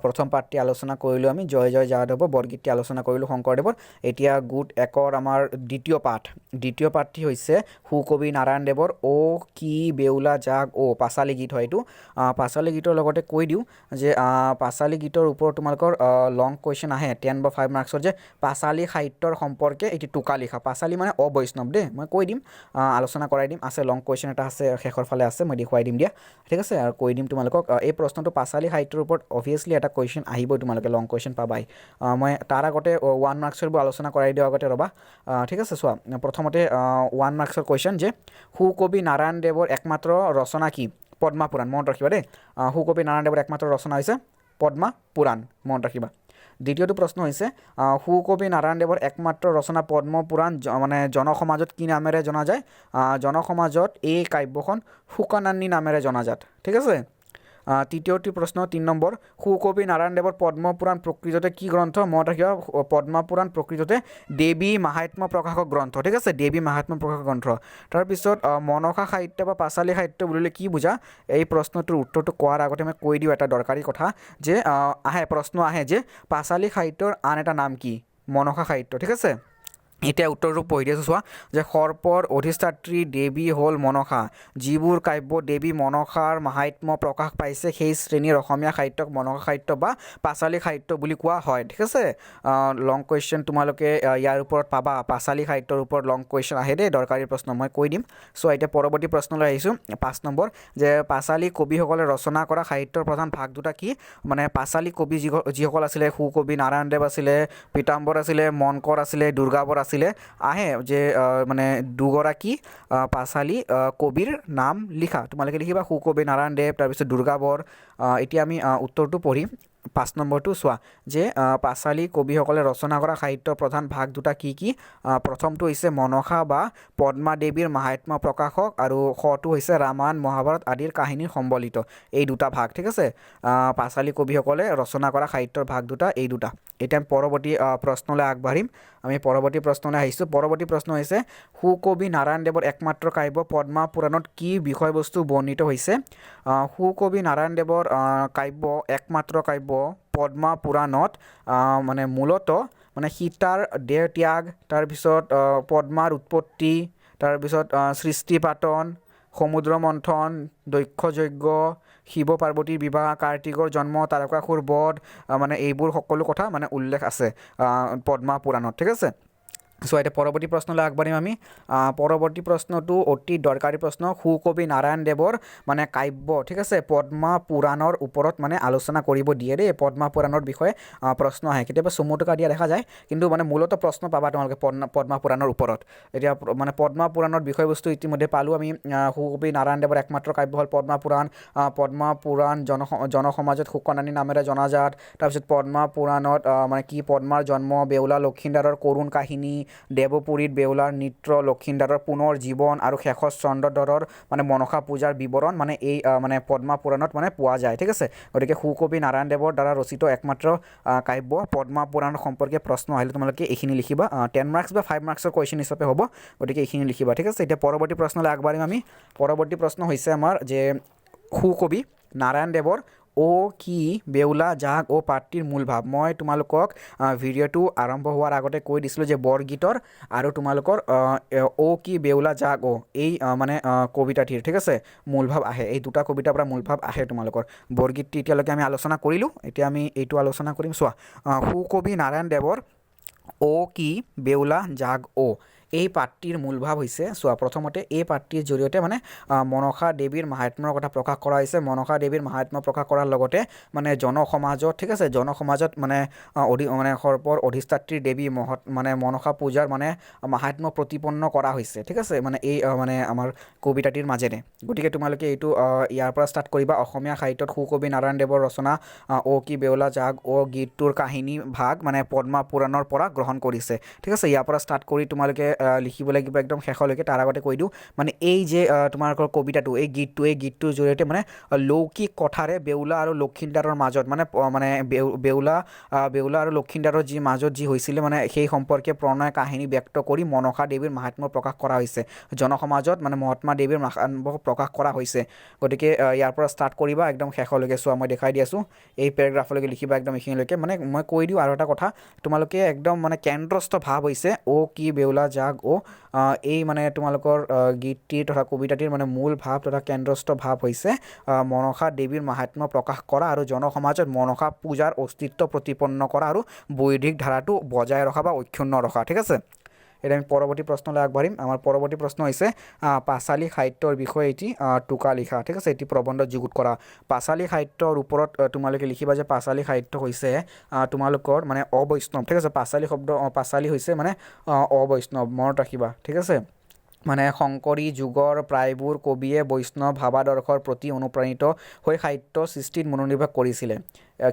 প্ৰথম পাঠটি আলোচনা কৰিলোঁ আমি জয় জয় যাদৱ বৰগীতটি আলোচনা কৰিলোঁ শংকৰদেৱৰ। এতিয়া গোট একৰ আমাৰ দ্বিতীয় পাঠটি হৈছে সুকবি নাৰায়ণদেৱৰ কি বেউলা জাগ পাঁচালী গীত হয় এইটো। পাঁচালী গীতৰ লগতে কৈ দিওঁ যে পাঁচালী গীতৰ ওপৰত তোমালোকৰ লং কুৱেশ্যন আহে 10 বা 5 মাৰ্কছৰ যে পাঁচালী সাহিত্যৰ সম্পৰ্কে এটি টোকা লিখা। পাঁচালী মানে অবৈষ্ণৱ দেই, মই কৈ দিম আলোচনা কৰাই দিম, আছে লং কুৱেশ্যন এটা আছে শেষৰ ফালে আছে, মই দেখুৱাই দিম দিয়া, ঠিক আছে। আৰু কৈ দিম তোমালোকক এই প্ৰশ্নটো পাঁচালী সাহিত্যৰ ওপৰত অভিয়াছলি এটা কুৱেশ্যন আহিবই, তোমালোকে লং কুৱেশ্যন পাবাই। মই তাৰ আগতে 1 মাৰ্কছৰবোৰ আলোচনা কৰাই দিওঁ আগতে ৰ'বা, ঠিক আছে। চোৱা প্ৰথমতে 1 মাৰ্কছৰ কুৱেশ্যন যে সুকবি নাৰায়ণদেৱৰ একমাত্ৰ ৰচনা কি? পদ্মা পুৰাণ, মনত ৰাখিবা দেই। সুকবি নাৰায়ণদেৱৰ একমাত্ৰ ৰচনা হৈছে পদ্মা পুৰাণ, মনত ৰাখিবা। দ্বিতীয়টো প্ৰশ্ন হৈছে সুকবি নাৰায়ণদেৱৰ একমাত্ৰ ৰচনা পদ্ম পুৰাণ মানে জনসমাজত কি নামেৰে জনা যায়? জনসমাজত এই কাব্যখন শুকানানী নামেৰে জনাজাত, ঠিক আছে। তৃতীয়টি প্ৰশ্ন 3 নম্বৰ, সুকবি নাৰায়ণদেৱৰ পদ্মপুৰাণ প্ৰকৃততে কি গ্ৰন্থ? মনত ৰাখিবা, পদ্মপুৰাণ প্ৰকৃততে দেৱী মাহাত্ম্য প্ৰকাশক গ্ৰন্থ, ঠিক আছে, দেৱী মাহাত্ম্য প্ৰকাশক গ্ৰন্থ। তাৰপিছত মনসা সাহিত্য বা পাঁচালী সাহিত্য বুলিলে কি বুজা? এই প্ৰশ্নটোৰ উত্তৰটো কোৱাৰ আগতে মই কৈ দিওঁ এটা দৰকাৰী কথা যে প্ৰশ্ন আহে যে পাঁচালী সাহিত্যৰ আন এটা নাম কি? মনসা সাহিত্য, ঠিক আছে। এতিয়া উত্তৰটো পঢ়ি দিছোঁ চোৱা যে সৰ্পৰ অধিষ্ঠাত্ৰী দেৱী হ'ল মনসা। যিবোৰ কাব্য দেৱী মনসাৰ মাহাত্ম্য প্ৰকাশ পাইছে সেই শ্ৰেণীৰ অসমীয়া সাহিত্যক মনসা সাহিত্য বা পাঁচালী সাহিত্য বুলি কোৱা হয়, ঠিক আছে। লং কুৱেশ্যন তোমালোকে ইয়াৰ ওপৰত পাবা, পাঁচালী সাহিত্যৰ ওপৰত লং কুৱেশ্যন আহে দেই, দৰকাৰী প্ৰশ্ন মই কৈ দিম। চ' এতিয়া পৰৱৰ্তী প্ৰশ্নলৈ আহিছোঁ 5 নম্বৰ, যে পাঁচালী কবিসকলে ৰচনা কৰা সাহিত্যৰ প্ৰধান ভাগ দুটা কি? মানে পাঁচালী কবি যিসকল আছিলে, সুকবি নাৰায়ণদেৱ আছিলে, পীতাম্বৰ আছিলে, মনকৰ আছিলে, দুৰ্গাবৰ আছিলে, আহে যে মানে দুগৰাকী পাঁচালী কবিৰ নাম লিখা। তোমালোকে লিখিবা সুকবি নাৰায়ণদেৱ, তাৰপিছত দুৰ্গাবৰ। এতিয়া আমি উত্তৰটো পঢ়িম। 5 নম্বৰটো চোৱা যে পাঁচালী কবিসকলে ৰচনা কৰা সাহিত্যৰ প্ৰধান ভাগ দুটা কি কি? প্ৰথমটো হৈছে মনসা বা পদ্মা দেৱীৰ মাহাত্ম্য প্ৰকাশক, আৰু শটো হৈছে ৰামায়ণ মহাভাৰত আদিৰ কাহিনীৰ সম্বলিত, এই দুটা ভাগ, ঠিক আছে। পাঁচালী কবিসকলে ৰচনা কৰা সাহিত্যৰ ভাগ দুটা এই দুটা। এতিয়া পৰৱৰ্তী প্ৰশ্নলৈ আগবাঢ়িম। আমি পৰৱৰ্তী প্ৰশ্নলৈ আহিছোঁ। পৰৱৰ্তী প্ৰশ্ন হৈছে সুকবি নাৰায়ণদেৱৰ একমাত্ৰ কাব্য পদ্মা পুৰাণত কি বিষয়বস্তু বৰ্ণিত হৈছে? সুকবি নাৰায়ণদেৱৰ একমাত্ৰ কাব্য পদ্মা পুৰাণত মানে মূলতঃ মানে সীতাৰ দেহ ত্যাগ, তাৰপিছত পদ্মাৰ উৎপত্তি, তাৰপিছত সৃষ্টি পাতন, সমুদ্ৰ মন্থন, দক্ষ যজ্ঞ, শিৱ পাৰ্বতীৰ বিবাহ, কাৰ্তিকৰ জন্ম, তাৰকাসুৰ বধ, মানে এইবোৰ সকলো কথা মানে উল্লেখ আছে পদ্মা পুৰাণত, ঠিক আছে। চ' এতিয়া পৰৱৰ্তী প্ৰশ্নলৈ আগবাঢ়িম আমি। পৰৱৰ্তী প্ৰশ্নটো অতি দৰকাৰী প্ৰশ্ন, সুকবি নাৰায়ণদেৱৰ মানে কাব্য, ঠিক আছে, পদ্মা পুৰাণৰ ওপৰত মানে আলোচনা কৰিব দিয়ে দেই। পদ্মা পুৰাণৰ বিষয়ে প্ৰশ্ন আহে, কেতিয়াবা চমু টকা দিয়া দেখা যায়, কিন্তু মানে মূলত প্ৰশ্ন পাবা তোমালোকে পদ্মা পুৰাণৰ ওপৰত। এতিয়া মানে পদ্মা পুৰাণৰ বিষয়বস্তু ইতিমধ্যে পালোঁ আমি। সুকবি নাৰায়ণদেৱৰ একমাত্ৰ কাব্য হ'ল পদ্মা পুৰাণ। পদ্মা পুৰাণ জনসমাজত শুকনানী নামেৰে জনাজাত। তাৰপিছত পদ্মা পুৰাণত মানে কি পদ্মাৰ জন্ম, বেউলা লক্ষীন্দৰৰ কৰুণ কাহিনী, দেৱপুৰীত বেউলাৰ নৃত্য, লক্ষীন্দৰৰ পুনৰ জীৱন, আৰু শেষত চন্দ্ৰধৰৰ মানে মনসা পূজাৰ বিৱৰণ মানে এই মানে পদ্মা পুৰাণত মানে পোৱা যায়, ঠিক আছে। গতিকে সুকবি নাৰায়ণদেৱৰ দ্বাৰা ৰচিত একমাত্ৰ কাব্য পদ্মা পুৰাণ সম্পৰ্কে প্ৰশ্ন আহিলে তোমালোকে এইখিনি লিখিবা। 10 মাৰ্কছ বা 5 মাৰ্কছৰ কুৱেশ্যন হিচাপে হ'ব, গতিকে এইখিনি লিখিবা, ঠিক আছে। এতিয়া পৰৱৰ্তী প্ৰশ্নলৈ আগবাঢ়িম আমি। পৰৱৰ্তী প্ৰশ্ন হৈছে আমাৰ যে সুকবি নাৰায়ণদেৱৰ কি বেউলা জাগ পাঠটিৰ মূল ভাৱ। মই তোমালোকক ভিডিঅ'টো আৰম্ভ হোৱাৰ আগতে কৈ দিছিলোঁ যে বৰগীতৰ আৰু তোমালোকৰ কি বেউলা জাগ এই মানে কবিতাটিৰ, ঠিক আছে, মূল ভাৱ আহে, এই দুটা কবিতাৰ পৰা মূল ভাৱ আহে তোমালোকৰ। বৰগীতটি এতিয়ালৈকে আমি আলোচনা কৰিলোঁ, এতিয়া আমি এইটো আলোচনা কৰিম। চোৱা সুকবি নাৰায়ণদেৱৰ কি বেউলা জাগ এই পাঠটিৰ মূল ভাৱ হৈছে, চোৱা প্ৰথমতে এই পাঠটিৰ জৰিয়তে মানে মনসা দেৱীৰ মাহাত্ম্যৰ কথা প্ৰকাশ কৰা হৈছে। মনসা দেৱীৰ মাহাত্ম্য প্ৰকাশ কৰাৰ লগতে মানে জনসমাজত, ঠিক আছে, জনসমাজত মানে মানে সৰ্পৰ অধিষ্ঠাত্ৰী দেৱী মানে মনসা পূজাৰ মানে মাহাত্ম্য প্ৰতিপন্ন কৰা হৈছে, ঠিক আছে, মানে এই মানে আমাৰ কবিতাটিৰ মাজেৰে। গতিকে তোমালোকে এইটো ইয়াৰ পৰা ষ্টাৰ্ট কৰিবা। অসমীয়া সাহিত্যত সুকবি নাৰায়ণদেৱৰ ৰচনা কি বেউলা জাগ গীতটোৰ কাহিনী ভাগ মানে পদ্মা পুৰাণৰ পৰা গ্ৰহণ কৰিছে, ঠিক আছে। ইয়াৰ পৰা ষ্টাৰ্ট কৰি তোমালোকে লিখিব লাগিব একদম শেষলৈকে। তাৰ আগতে কৈ দিওঁ মানে এই যে তোমালোকৰ কবিতাটো, এই গীতটোৰ জৰিয়তে মানে লৌকিক কথাৰে বেউলা আৰু লক্ষীন্দৰৰ মাজত মানে বেউলা আৰু লক্ষীন্দৰৰ মাজত যি হৈছিলে মানে সেই সম্পৰ্কে প্ৰণয় কাহিনী ব্যক্ত কৰি মনসা দেৱীৰ মাহাত্ম্য প্ৰকাশ কৰা হৈছে, জনসমাজত মানে মহাত্মা দেৱীৰ মাহাত্ম্য প্ৰকাশ কৰা হৈছে। গতিকে ইয়াৰ পৰা ষ্টাৰ্ট কৰিবা একদম শেষলৈকে। চোৱা মই দেখাই দি আছোঁ, এই পেৰাগ্ৰাফলৈকে লিখিবা একদম এইখিনিলৈকে। মানে মই কৈ দিওঁ আৰু এটা কথা, তোমালোকে একদম মানে কেন্দ্ৰস্থ ভাৱ হৈছে কি বেউলা জাগ এই মানে তোমালোকৰ গীতটিৰ তথা কবিতাটিৰ মানে মূল ভাৱ তথা কেন্দ্ৰস্থ ভাৱ হৈছে মনসা দেৱীৰ মাহাত্ম্য প্ৰকাশ কৰা আৰু জনসমাজত মনসা পূজাৰ অস্তিত্ব প্ৰতিপন্ন কৰা আৰু বৈদিক ধাৰাটো বজাই ৰখা বা অক্ষুণ্ণ ৰখা। ঠিক আছে, এতিয়া আমি পৰৱৰ্তী প্ৰশ্নলৈ আগবাঢ়িম। আমাৰ পৰৱৰ্তী প্ৰশ্ন হৈছে পাঁচালী সাহিত্যৰ বিষয়ে এটি টোকা লিখা। ঠিক আছে, এটি প্ৰবন্ধ যুগুত কৰা। পাঁচালী সাহিত্যৰ ওপৰত তোমালোকে লিখিবা যে পাঁচালী সাহিত্য হৈছে তোমালোকৰ মানে অবৈষ্ণৱ। ঠিক আছে, পাঁচালী হৈছে মানে অবৈষ্ণৱ, মনত ৰাখিবা। ঠিক আছে, মানে শংকৰী যুগৰ প্ৰায়বোৰ কবিয়ে বৈষ্ণৱ ভাৱাদৰ্শৰ প্ৰতি অনুপ্ৰাণিত হৈ সাহিত্য সৃষ্টিত মনোনিৱেশ কৰিছিলে,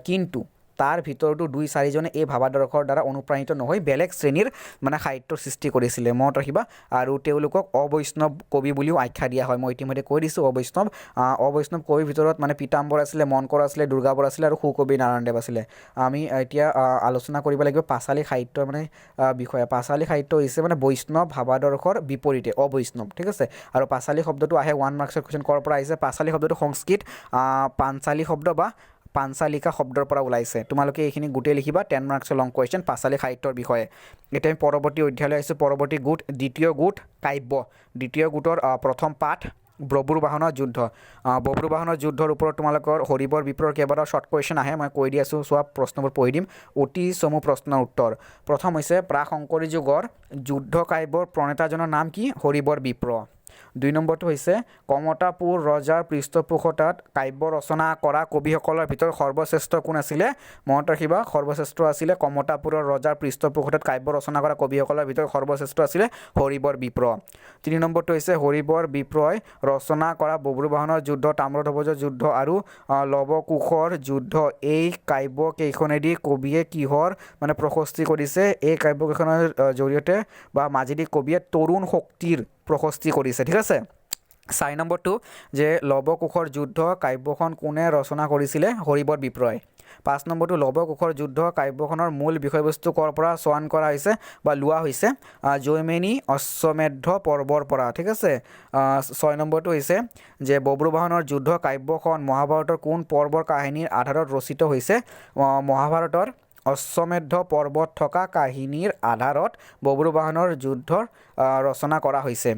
কিন্তু তাৰ ভিতৰতো 2-4জনে এই ভাৱাদৰ্শৰ দ্বাৰা অনুপ্ৰাণিত নহৈ বেলেগ শ্ৰেণীৰ মানে সাহিত্যৰ সৃষ্টি কৰিছিলে, মনত ৰাখিবা। আৰু তেওঁলোকক অবৈষ্ণৱ কবি বুলিও আখ্যা দিয়া হয়। মই ইতিমধ্যে কৈ দিছোঁ অবৈষ্ণৱ কবিৰ ভিতৰত মানে পীতাম্বৰ আছিলে, মনকৰ আছিলে, দুৰ্গাবৰ আছিলে আৰু সুকবি নাৰায়ণদেৱ আছিলে। আমি এতিয়া আলোচনা কৰিব লাগিব পাঁচালী সাহিত্যৰ মানে বিষয়ে। পাঁচালী সাহিত্য হৈছে মানে বৈষ্ণৱ ভাৱাদৰ্শৰ বিপৰীতে অবৈষ্ণৱ। ঠিক আছে, আৰু পাঁচালী শব্দটো আহে 1 মাৰ্কছৰ কুৱেশ্যন ক'ৰ পৰা আহিছে। পাঁচালী শব্দটো সংস্কৃত পাঞ্চালী শব্দ বা পাঞ্চালিকা শব্দৰ পৰা ওলাইছে। তোমালোকে এইখিনি গোটেই লিখিবা, 10 মাৰ্কছৰ লং কুৱেশ্যন পাঁচালী সাহিত্যৰ বিষয়ে। এতিয়া আমি পৰৱৰ্তী অধ্যায়লৈ আহিছোঁ। পৰৱৰ্তী গোট দ্বিতীয় গোট কাব্য। দ্বিতীয় গোটৰ প্ৰথম পাঠ বব্ৰুবাহনৰ যুদ্ধ। বব্ৰুবাহনৰ যুদ্ধৰ ওপৰত তোমালোকৰ হৰিবৰ বিপ্ৰৰ কেইবাটাও শ্বৰ্ট কুৱেশ্যন আহে, মই কৈ দি আছোঁ। চোৱা প্ৰশ্নবোৰ পঢ়ি দিম, অতি চমু প্ৰশ্নৰ উত্তৰ। প্ৰথম হৈছে প্ৰাক শংকৰী যুগৰ যুদ্ধ কাব্যৰ প্ৰণেতাজনৰ নাম কি? হৰিবৰ বিপ্ৰ। 2 নম্বৰটো হৈছে কমতাপুৰ ৰজাৰ পৃষ্ঠপোষকতাত কাব্য ৰচনা কৰা কবিসকলৰ ভিতৰত সৰ্বশ্ৰেষ্ঠ কোন আছিলে? মনত ৰাখিবা, সৰ্বশ্ৰেষ্ঠ আছিলে কমতাপুৰৰ ৰজাৰ পৃষ্ঠপোষকতাত কাব্য ৰচনা কৰা কবিসকলৰ ভিতৰত সৰ্বশ্ৰেষ্ঠ আছিলে হৰিবৰ বিপ্ৰ। 3 নম্বৰটো হৈছে হৰিবৰ বিপ্ৰই ৰচনা কৰা বব্ৰুবাহনৰ যুদ্ধ, তাম্ৰধ্বজৰ যুদ্ধ আৰু লৱকুশৰ যুদ্ধ, এই কাব্যকেইখনেদি কবিয়ে কিহৰ মানে প্ৰশস্তি কৰিছে? এই কাব্যকেইখনৰ জৰিয়তে বা মাজেদি কবিয়ে তৰুণ শক্তিৰ প্ৰশস্তি কৰিছে। ঠিক আছে, 4 নম্বৰটো যে লৱকুশৰ যুদ্ধ কাব্যখন কোনে ৰচনা কৰিছিলে? হৰিবৰ বিপ্ৰই। 5 নম্বৰটো লৱকুশৰ যুদ্ধ কাব্যখনৰ মূল বিষয়বস্তু ক'ৰ পৰা চয়ন কৰা হৈছে বা লোৱা হৈছে? জৈমিনী অশ্বমেধ পৰ্বৰ পৰা। ঠিক আছে, 6 নম্বৰটো হৈছে যে বব্ৰুবাহনৰ যুদ্ধ কাব্যখন মহাভাৰতৰ কোন পৰ্বৰ কাহিনীৰ আধাৰত ৰচিত হৈছে? মহাভাৰতৰ অশ্বমেধ পৰ্বত থকা কাহিনীৰ আধাৰত বব্ৰুবাহনৰ যুদ্ধৰ ৰচনা কৰা হৈছে।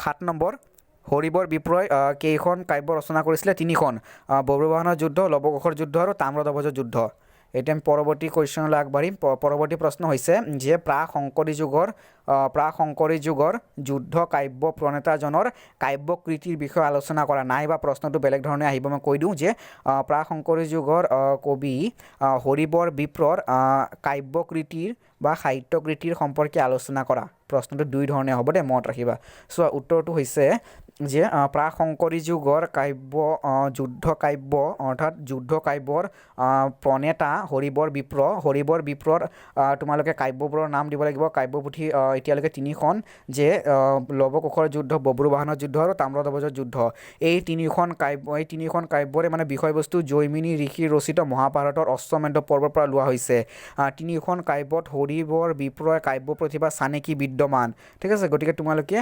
7 নম্বৰ হৰিবৰ বিপ্ৰই কেইখন কাব্য ৰচনা কৰিছিলে? 3খন। বব্ৰুবাহনৰ যুদ্ধ, লৱকুশৰ যুদ্ধ আৰু তাম্ৰধ্বজৰ যুদ্ধ। এতিয়া আমি পৰৱৰ্তী কুৱেশ্যনলৈ আগবাঢ়িম। পৰৱৰ্তী প্ৰশ্ন হৈছে যে প্ৰাক শংকৰী যুগৰ যুদ্ধ কাব্য প্ৰণেতাজনৰ কাব্যকৃতিৰ বিষয়ে আলোচনা কৰা। নাইবা প্ৰশ্নটো বেলেগ ধৰণে আহিব, মই কৈ দিওঁ যে প্ৰাক শংকৰী যুগৰ কবি হৰিবৰ বিপ্ৰৰ কাব্যকৃতিৰ বা সাহিত্যকৃতিৰ সম্পৰ্কে আলোচনা কৰা। প্ৰশ্নটো 2 ধৰণে হ'ব দেই, মনত ৰাখিবা। চোৱা উত্তৰটো হৈছে যে প্ৰাক শংকৰী যুগৰ যুদ্ধ কাব্য অৰ্থাৎ যুদ্ধ কাব্যৰ প্ৰণেতা হৰিবৰ বিপ্ৰ। হৰিবৰ বিপ্ৰৰ তোমালোকে কাব্যবোৰৰ নাম দিব লাগিব। কাব্যপুথি এতিয়ালৈকে 3খন, যে লৱকুশৰ যুদ্ধ, বব্ৰুবাহনৰ যুদ্ধ আৰু তাম্ৰধ্বজৰ যুদ্ধ। এই 3খন কাব্যৰে মানে বিষয়বস্তু জৈমিনী ঋষিৰ ৰচিত মহাভাৰতৰ অশ্বমেধ পৰ্বৰ পৰা লোৱা হৈছে। 3খন কাব্যত হৰিবৰ বিপ্ৰৰ কাব্য প্ৰতিভা চানেকি বিদ্যমান। ঠিক আছে, গতিকে তোমালোকে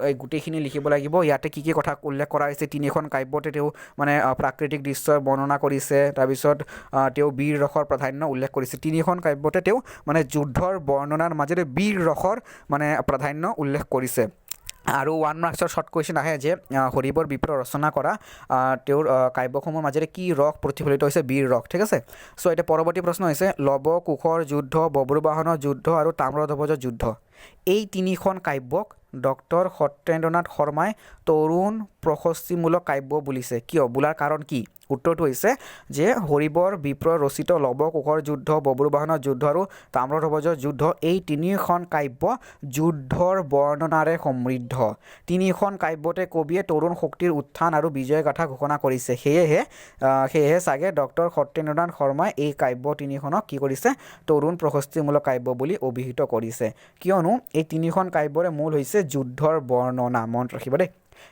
এই গোটেইখিনি লিখিব লাগিব। ইয়াতে কি কথা উল্লেখ কৰা হৈছে? 3খন কাব্যতে তেওঁ মানে প্ৰাকৃতিক দৃশ্যৰ বৰ্ণনা কৰিছে, তাৰপিছত তেওঁ বীৰ ৰসৰ প্ৰাধান্য উল্লেখ কৰিছে। 3খন কাব্যতে তেওঁ মানে যুদ্ধৰ বৰ্ণনাৰ মাজেৰে বীৰ ৰসৰ মানে প্ৰাধান্য উল্লেখ কৰিছে। আৰু 1 মাৰ্কছৰ শ্বৰ্ট কুৱেশ্যন আহে যে হৰিবৰ বিপ্ৰ ৰচনা কৰা তেওঁৰ কাব্যসমূহৰ মাজেৰে কি ৰস প্ৰতিফলিত হৈছে? বীৰ ৰস। ঠিক আছে, চ' এতিয়া পৰৱৰ্তী প্ৰশ্ন হৈছে লৱকুশৰ যুদ্ধ, বব্ৰুবাহনৰ যুদ্ধ আৰু তাম্ৰধ্বজৰ যুদ্ধ, এই 3খন কাব্যক ডক্টৰ সত্যেন্দ্ৰনাথ শৰ্মাই তৰুণ প্ৰশস্তিমূলক কাব্য বুলিছে। কিয়? বোলাৰ কাৰণ কি? উত্তৰটো হৈছে যে হৰিবৰ বিপ্ৰৰ ৰচিত লৱ কুশৰ যুদ্ধ বব্ৰুবাহনৰ যুদ্ধ আৰু তাম্ৰধ্বজৰ যুদ্ধ এই তিনিখন কাব্য যুদ্ধৰ বৰ্ণনাৰে সমৃদ্ধ। তিনিখন কাব্যতে কবিয়ে তৰুণ শক্তিৰ উত্থান আৰু বিজয় গাথা ঘোষণা কৰিছে। সেয়েহে চাগে ডক্টৰ সত্যেন্দ্ৰনাথ শৰ্মাই এই কাব্য তিনিখনক কি কৰিছে তৰুণ প্ৰশস্তিমূলক কাব্য বুলি অভিহিত কৰিছে, কিয়নো এই তিনিখন কাব্যৰে মূল হৈছে যুদ্ধৰ বৰ্ণনা। মনত ৰাখিবা দেই।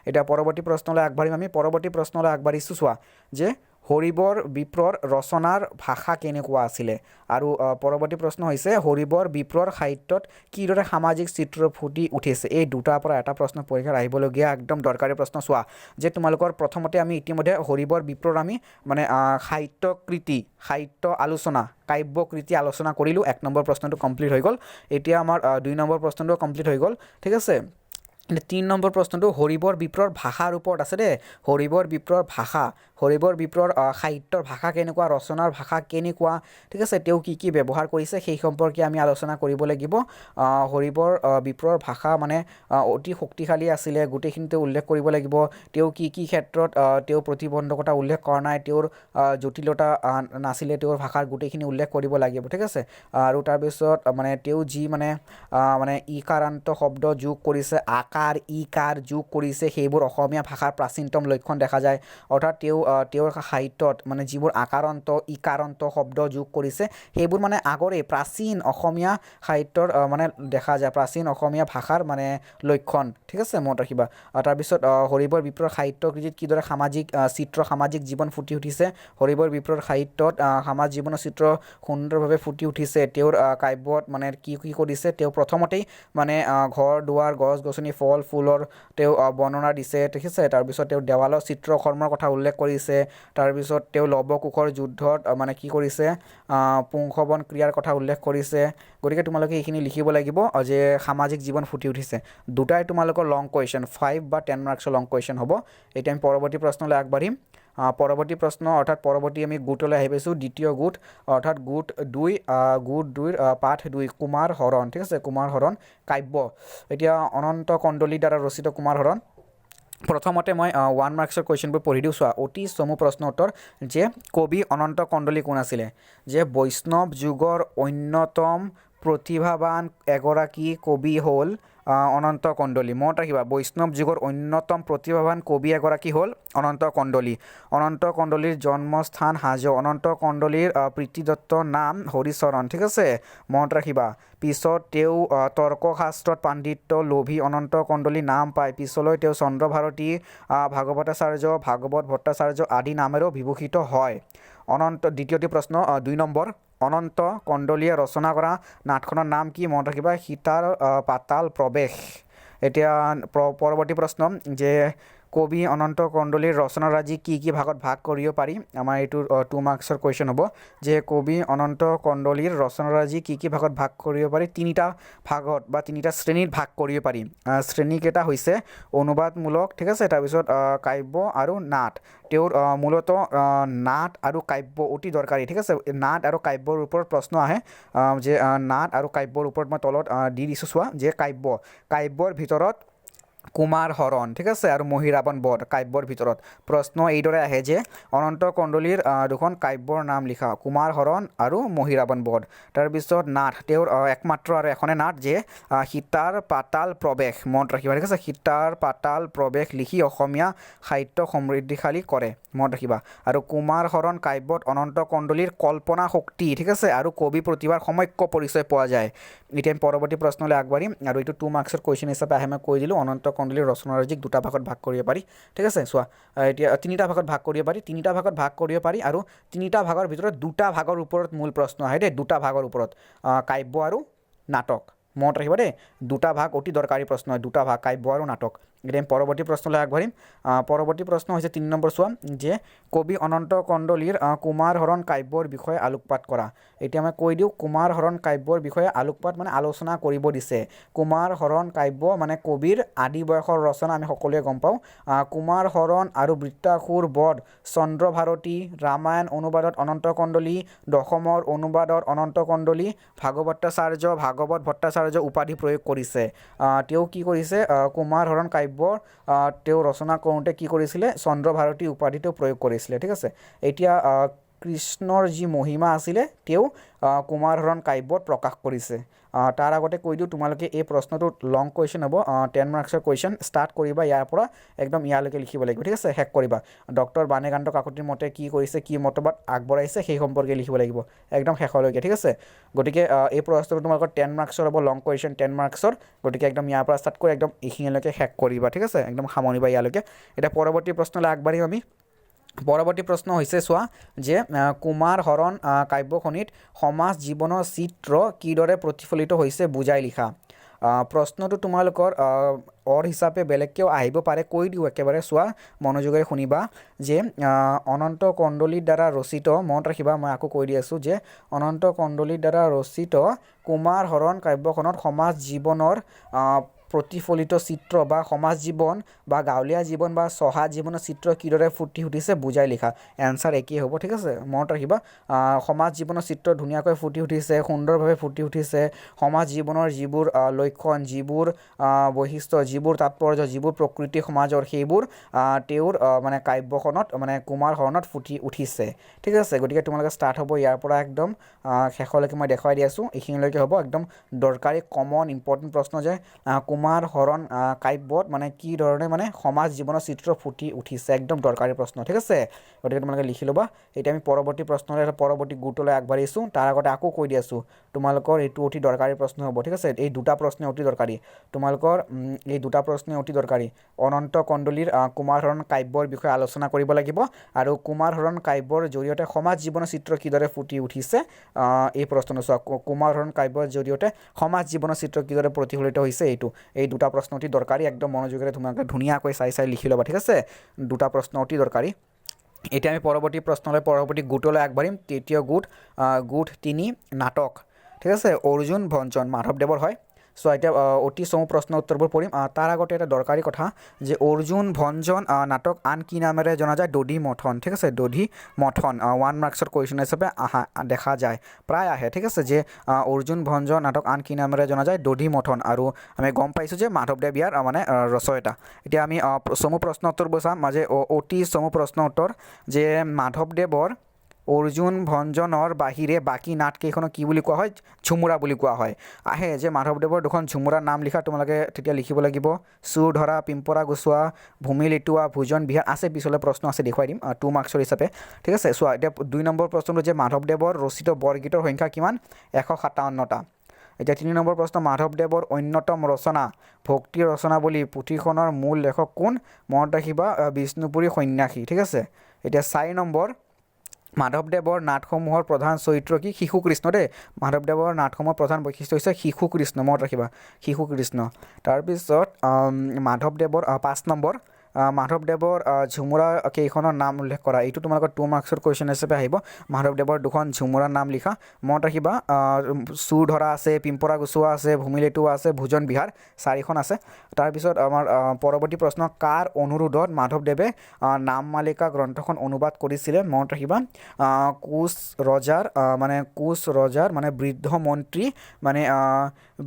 এতিয়া পৰৱৰ্তী প্ৰশ্নলৈ আগবাঢ়িম আমি। পৰৱৰ্তী প্ৰশ্নলৈ আগবাঢ়িছোঁ চোৱা যে হৰিবৰ বিপ্ৰৰ ৰচনাৰ ভাষা কেনেকুৱা আছিলে, আৰু পৰৱৰ্তী প্ৰশ্ন হৈছে হৰিবৰ বিপ্ৰৰ সাহিত্যত কিদৰে সামাজিক চিত্ৰ ফুটি উঠিছে। এই দুটাৰ পৰা এটা প্ৰশ্ন পৰীক্ষাত আহিবলগীয়া একদম দৰকাৰী প্ৰশ্ন। চোৱা যে তোমালোকৰ প্ৰথমতে আমি ইতিমধ্যে হৰিবৰ বিপ্ৰৰ আমি মানে সাহিত্য আলোচনা কাব্যকৃতি আলোচনা কৰিলোঁ। 1 নম্বৰ প্ৰশ্নটো কমপ্লিট হৈ গ'ল। এতিয়া আমাৰ 2 নম্বৰ প্ৰশ্নটো কমপ্লিট হৈ গ'ল, ঠিক আছে। 3 নম্বৰ প্ৰশ্নটো হৰিবৰ বিপ্ৰৰ ভাষাৰ ওপৰত আছে দেই। হৰিবৰ বিপ্ৰৰ ভাষা, হৰিবৰ বিপ্ৰৰ সাহিত্যৰ ভাষা কেনেকুৱা, ৰচনাৰ ভাষা কেনেকুৱা, ঠিক আছে, তেওঁ কি কি ব্যৱহাৰ কৰিছে সেই সম্পৰ্কে আমি আলোচনা কৰিব লাগিব। হৰিবৰ বিপ্ৰৰ ভাষা মানে অতি শক্তিশালী আছিলে, গোটেইখিনি তেওঁ উল্লেখ কৰিব লাগিব। তেওঁ কি কি ক্ষেত্ৰত তেওঁ প্ৰতিবন্ধকতা উল্লেখ কৰা নাই, তেওঁৰ জটিলতা নাছিলে, তেওঁৰ ভাষাৰ গোটেইখিনি উল্লেখ কৰিব লাগিব, ঠিক আছে। আৰু তাৰপিছত মানে তেওঁ যি মানে ইকাৰান্ত শব্দ যোগ কৰিছে, আকাৰ ইকাৰ যোগ কৰিছে, সেইবোৰ অসমীয়া ভাষাৰ প্ৰাচীনতম লক্ষণ দেখা যায়। অৰ্থাৎ তেওঁৰ সাহিত্যত মানে যিবোৰ আকাৰান্ত ইকাৰান্ত শব্দ যোগ কৰিছে সেইবোৰ মানে আগৰে প্ৰাচীন অসমীয়া সাহিত্যৰ মানে দেখা যায়, প্ৰাচীন অসমীয়া ভাষাৰ মানে লক্ষণ, ঠিক আছে, মনত ৰাখিবা। তাৰপিছত হৰিবৰ বিপ্ৰৰ সাহিত্যকৃতিত কিদৰে সামাজিক জীৱন ফুটি উঠিছে। হৰিবৰ বিপ্ৰৰ সাহিত্যত সমাজ জীৱনৰ চিত্ৰ সুন্দৰভাৱে ফুটি উঠিছে। তেওঁৰ কাব্যত মানে কি কি কৰিছে, তেওঁ প্ৰথমতেই মানে ঘৰ দুৱাৰ গছ গছনি ফল ফুলৰ তেওঁ বৰ্ণনা দিছে, ঠিক আছে। তাৰপিছত তেওঁ দেৱালৰ চিত্ৰকৰ্মৰ কথা উল্লেখ কৰিছে। তাৰপিছত তেওঁ লৱ কুশৰ যুদ্ধত মানে কি কৰিছে, পুংসৱন ক্ৰিয়াৰ কথা উল্লেখ কৰিছে। গতিকে তোমালোকে এইখিনি লিখিব লাগিব যে সামাজিক জীৱন ফুটি উঠিছে। দুটাই তোমালোকৰ লং কুৱেশ্যন, 5 বা 10 মাৰ্কছৰ লং কুৱেশ্যন হ'ব। এতিয়া আমি পৰৱৰ্তী প্ৰশ্নলৈ আগবাঢ়িম। পৰৱৰ্তী প্ৰশ্ন অৰ্থাৎ পৰৱৰ্তী আমি গোটলৈ আহি পাইছোঁ, দ্বিতীয় গোট অৰ্থাৎ গোট 2 পাঠ 2 কুমাৰ হৰণ, ঠিক আছে, কুমাৰ হৰণ কাব্য। এতিয়া অনন্ত কণ্ডলীৰ দ্বাৰা ৰচিত কুমাৰ হৰণ। প্ৰথমতে মই 1 মাৰ্কছৰ কুৱেশ্যনবোৰ পঢ়ি দিওঁ। চোৱা অতি চমু প্ৰশ্ন উত্তৰ যে কবি অনন্ত কণ্ডলী কোন আছিলে। যে বৈষ্ণৱ যুগৰ অন্যতম প্ৰতিভাৱান এগৰাকী কবি হ'ল অনন্ত কণ্ডলী। মনত ৰাখিবা, বৈষ্ণৱ যুগৰ অন্যতম প্ৰতিভাৱান কবি এগৰাকী হ'ল অনন্ত কণ্ডলী। অনন্ত কণ্ডলীৰ জন্মস্থান হাজো। অনন্ত কণ্ডলীৰ পিতৃদত্তৰ নাম হৰিচৰণ, ঠিক আছে, মনত ৰাখিবা। পিছত তেওঁ তৰ্কশাস্ত্ৰত পাণ্ডিত্য লোভী অনন্ত কণ্ডলী নাম পায়। পিছলৈ তেওঁ চন্দ্ৰভাৰতী, ভাগৱতাচাৰ্য, ভাগৱত ভট্টাচাৰ্য আদি নামেৰেও বিভূষিত হয়। দ্বিতীয়টি প্ৰশ্ন 2 নম্বৰ, অনন্ত কণ্ডলীয়ে ৰচনা কৰা নাটখনৰ নাম কি, মনত ৰাখিবা, সীতাৰ পাতাল প্ৰৱেশ। এতিয়া পৰৱৰ্তী প্ৰশ্ন যে কবি অনন্ত কণ্ডলীৰ ৰচনাৰাজি কি কি ভাগত ভাগ কৰিব পাৰি। আমাৰ এইটো 2 মাৰ্কছৰ কুৱেশ্যন হ'ব যে কবি অনন্ত কণ্ডলীৰ ৰচনাৰাজি কি কি ভাগত ভাগ কৰিব পাৰি। 3টা ভাগত বা 3টা শ্ৰেণীত ভাগ কৰিব পাৰি। শ্ৰেণীকেইটা হৈছে অনুবাদমূলক, ঠিক আছে, তাৰপিছত কাব্য আৰু নাট। তেওঁৰ মূলতঃ নাট আৰু কাব্য অতি দৰকাৰী, ঠিক আছে। নাট আৰু কাব্যৰ ওপৰত প্ৰশ্ন আহে, যে নাট আৰু কাব্যৰ ওপৰত মই তলত দি দিছোঁ। চোৱা যে কাব্যৰ ভিতৰত কুমাৰ হৰণ, ঠিক আছে, আৰু মহিৰাবণ বধ কাব্যৰ ভিতৰত প্ৰশ্ন এইদৰে আহে যে অনন্ত কণ্ডলীৰ 2খন কাব্যৰ নাম লিখা, কুমাৰ হৰণ আৰু মহিৰাবণ বধ। তাৰপিছত নাট, তেওঁৰ একমাত্ৰ আৰু এখনে নাট যে সীতাৰ পাতাল প্ৰৱেশ, মনত ৰাখিবা, ঠিক আছে, সীতাৰ পাতাল প্ৰৱেশ লিখি অসমীয়া সাহিত্য সমৃদ্ধিশালী কৰে, মনত ৰাখিবা। আৰু কুমাৰ হৰণ কাব্যত অনন্ত কণ্ডলীৰ কল্পনা শক্তি, ঠিক আছে, আৰু কবি প্ৰতিভাৰ সমগ্ৰ পৰিচয় পোৱা যায়। এতিয়া পৰৱৰ্তী প্ৰশ্নলৈ আগবাঢ়িম, আৰু এইটো 2 মাৰ্কছৰ কুৱেশ্যন হিচাপে আহে। মই কৈ দিলোঁ অনন্ত কণ্ডলীৰ ৰচনাৰাজিক 2টা ভাগত ভাগ কৰিব পাৰি, ঠিক আছে। চোৱা এতিয়া 3টা ভাগত ভাগ কৰিব পাৰি, 3টা ভাগত ভাগ কৰিব পাৰি, আৰু 3টা ভাগৰ ভিতৰত 2টা ভাগৰ ওপৰত মূল প্ৰশ্ন আহে দেই, 2টা ভাগৰ ওপৰত কাব্য আৰু নাটক, মনত ৰাখিব দেই। 2টা ভাগ অতি দৰকাৰী প্ৰশ্ন, 2টা ভাগ কাব্য আৰু নাটক। এতিয়া পৰৱৰ্তী প্ৰশ্নলৈ আগবাঢ়িম। পৰৱৰ্তী প্ৰশ্ন হৈছে 3 নম্বৰ। চোৱা যে কবি অনন্ত কণ্ডলীৰ কুমাৰ হৰণ কাব্যৰ বিষয়ে আলোকপাত কৰা। এতিয়া মই কৈ দিওঁ, কুমাৰ হৰণ কাব্যৰ বিষয়ে আলোকপাত মানে আলোচনা কৰিব দিছে। কুমাৰ হৰণ কাব্য মানে কবিৰ আদি বয়সৰ ৰচনা, আমি সকলোৱে গম পাওঁ। কুমাৰ হৰণ আৰু বৃত্তাসুৰ বধ চন্দ্ৰভাৰতী, ৰামায়ণ অনুবাদত অনন্ত কণ্ডলী, দশমৰ অনুবাদত অনন্ত কণ্ডলী, ভাগৱত ভট্টাচাৰ্য উপাধি প্ৰয়োগ কৰিছে। তেওঁ কি কৰিছে, কুমাৰ হৰণ কাব্য কাব্যৰ তেওঁ ৰচনা কৰোঁতে কি কৰিছিলে চন্দ্ৰভাৰতী উপাধি তেওঁ প্ৰয়োগ কৰিছিলে ঠিক আছে এতিয়া কৃষ্ণৰ যি মহিমা আছিলে তেওঁ কুমাৰ হৰণ কাব্যত প্ৰকাশ কৰিছে তাৰ আগতে কৈ দিওঁ তোমালোকে এই প্ৰশ্নটো লং কুৱেশ্যন হ'ব 10 মাৰ্কছৰ কুৱেশ্যন ষ্টাৰ্ট কৰিবা ইয়াৰ পৰা একদম ইয়ালৈকে লিখিব লাগিব ঠিক আছে শেষ কৰিবা ডক্টৰ বাণীকান্ত কাকতিৰ মতে কি কৰিছে কি মতবাদ আগবঢ়াইছে সেই সম্পৰ্কে লিখিব লাগিব একদম শেষলৈকে ঠিক আছে গতিকে এই প্ৰশ্নটো তোমালোকৰ 10 মাৰ্কছৰ হ'ব লং কুৱেশ্যন 10 মাৰ্কছৰ গতিকে একদম ইয়াৰ পৰা ষ্টাৰ্ট কৰি একদম এইখিনিলৈকে শেষ কৰিবা ঠিক আছে একদম সামৰিবা ইয়ালৈকে এতিয়া পৰৱৰ্তী প্ৰশ্নলৈ আগবাঢ়িম আমি পৰৱৰ্তী প্ৰশ্ন হৈছে চোৱা যে কুমাৰ হৰণ কাব্যখনিত সমাজ জীৱনৰ চিত্ৰ কিদৰে প্ৰতিফলিত হৈছে বুজাই লিখা প্ৰশ্নটো তোমালোকৰ অৰ হিচাপে বেলেগকেও আহিব পাৰে কৈ দিওঁ একেবাৰে চোৱা মনোযোগেৰে শুনিবা যে অনন্ত কণ্ডলীৰ দ্বাৰা ৰচিত মনত ৰাখিবা মই আকৌ কৈ দি আছোঁ যে অনন্ত কণ্ডলীৰ দ্বাৰা ৰচিত কুমাৰ হৰণ কাব্যখনত সমাজ জীৱনৰ প্ৰতিফলিত চিত্ৰ বা সমাজ জীৱন বা গাঁৱলীয়া জীৱন বা চহা জীৱনৰ চিত্ৰ কিদৰে ফুটি উঠিছে বুজাই লিখা এনচাৰ একেই হ'ব ঠিক আছে মনত ৰাখিবা সমাজ জীৱনৰ চিত্ৰ ধুনীয়াকৈ ফুটি উঠিছে সুন্দৰভাৱে ফুটি উঠিছে সমাজ জীৱনৰ যিবোৰ লক্ষণ যিবোৰ বৈশিষ্ট্য যিবোৰ তাৎপৰ্য যিবোৰ প্ৰকৃতি সমাজৰ সেইবোৰ তেওঁৰ মানে কাব্যখনত মানে কুমাৰ হৰণত ফুটি উঠিছে ঠিক আছে গতিকে তোমালোকে ষ্টাৰ্ট হ'ব ইয়াৰ পৰা একদম শেষলৈকে মই দেখুৱাই দি আছোঁ এইখিনিলৈকে হ'ব একদম দৰকাৰী কমন ইম্পৰ্টেণ্ট প্ৰশ্ন যে কুমাৰ হৰণ কাব্যত মানে কি ধৰণে মানে সমাজ জীৱনৰ চিত্ৰ ফুটি উঠিছে একদম দৰকাৰী প্ৰশ্ন ঠিক আছে গতিকে তোমালোকে লিখি ল'বা এতিয়া আমি পৰৱৰ্তী প্ৰশ্নলৈ পৰৱৰ্তী গুৰুত্বলৈ আগবাঢ়িছোঁ তাৰ আগতে আকৌ কৈ দি আছোঁ তোমালোকৰ এইটো অতি দৰকাৰী প্ৰশ্ন হ'ব ঠিক আছে এই দুটা প্ৰশ্ন অতি দৰকাৰী তোমালোকৰ এই দুটা প্ৰশ্ন অতি দৰকাৰী অনন্ত কণ্ডলীৰ কুমাৰ হৰণ কাব্যৰ বিষয়ে আলোচনা কৰিব লাগিব আৰু কুমাৰ হৰণ কাব্যৰ জৰিয়তে সমাজ জীৱনৰ চিত্ৰ কিদৰে ফুটি উঠিছে এই প্ৰশ্নটো চোৱা কুমাৰ হৰণ কাব্যৰ জৰিয়তে সমাজ জীৱনৰ চিত্ৰ কিদৰে প্ৰতিফলিত হৈছে এইটো এই দুটা প্ৰশ্ন অতি দৰকাৰী একদম মনোযোগেৰে তোমালোকে ধুনীয়াকৈ চাই লিখি ল'বা ঠিক আছে দুটা প্ৰশ্ন অতি দৰকাৰী এতিয়া আমি পৰৱৰ্তী প্ৰশ্নলৈ পৰৱৰ্তী গোটলৈ আগবাঢ়িম তৃতীয় গোট 3 নাটক ঠিক আছে অৰ্জুন ভঞ্জন মাধৱদেৱৰ হয় সো এতিয়া অতি চমু প্ৰশ্ন উত্তৰবোৰ পঢ়িম তাৰ আগতে এটা দৰকাৰী কথা যে অৰ্জুন ভঞ্জন নাটক আন কি নামেৰে জনা যায় দধি মথন ঠিক আছে দধি মথন 1 মাৰ্কছৰ কুৱেশ্যন হিচাপে দেখা যায় প্ৰায় আহে ঠিক আছে যে অৰ্জুন ভঞ্জন নাটক আন কি নামেৰে জনা যায় দধি মথন আৰু আমি গম পাইছোঁ যে মাধৱদেৱ ইয়াৰ মানে ৰচয়িতা এতিয়া আমি চমু প্ৰশ্ন উত্তৰবোৰ চাম মাজে অতি চমু প্ৰশ্ন উত্তৰ যে মাধৱদেৱৰ অৰ্জুন ভঞ্জনৰ বাহিৰে বাকী নাটকেইখনক কি বুলি কোৱা হয় ঝুমুৰা বুলি কোৱা হয় আহে যে মাধৱদেৱৰ দুখন ঝুমুৰাৰ নাম লিখা তোমালোকে তেতিয়া লিখিব লাগিব চুৰ ধৰা পিম্পৰা গুচোৱা ভূমি লিটোৱা ভোজন বিহাৰ আছে পিছলৈ প্ৰশ্ন আছে দেখুৱাই দিম 2 মাৰ্কছৰ হিচাপে ঠিক আছে চোৱা এতিয়া 2 নম্বৰ প্ৰশ্নটো যে মাধৱদেৱৰ ৰচিত বৰগীতৰ সংখ্যা কিমান 157টা এতিয়া 3 নম্বৰ প্ৰশ্ন মাধৱদেৱৰ অন্যতম ৰচনা ভক্তি ৰচনা বুলি পুথিখনৰ মূল লেখক কোন মনত ৰাখিবা বিষ্ণুপুৰী সন্যাসী ঠিক আছে এতিয়া 4 নম্বৰ মাধৱদেৱৰ নাটসমূহৰ প্ৰধান চৰিত্ৰ কি শিশু কৃষ্ণ দেই মাধৱদেৱৰ নাটসমূহৰ প্ৰধান বৈশিষ্ট্য হৈছে শিশু কৃষ্ণ মনত ৰাখিবা শিশু কৃষ্ণ তাৰপিছত মাধৱদেৱৰ 5 নম্বৰ মাধৱদেৱৰ ঝুমুৰা কেইখনৰ নাম উল্লেখ কৰা এইটো তোমালোকৰ 2 মাৰ্কছৰ কুৱেশ্যন হিচাপে আহিব মাধৱদেৱৰ দুখন ঝুমুৰাৰ নাম লিখা মনত ৰাখিবা চুৰ ধৰা আছে পিম্পৰা গুচোৱা আছে ভূমি লিটোৱা আছে ভোজন বিহাৰ 4খন আছে তাৰপিছত আমাৰ পৰৱৰ্তী প্ৰশ্ন কাৰ অনুৰোধত মাধৱদেৱে নামমালিকা গ্ৰন্থখন অনুবাদ কৰিছিলে মনত ৰাখিবা কোচ ৰজাৰ মানে বৃদ্ধ মন্ত্ৰী মানে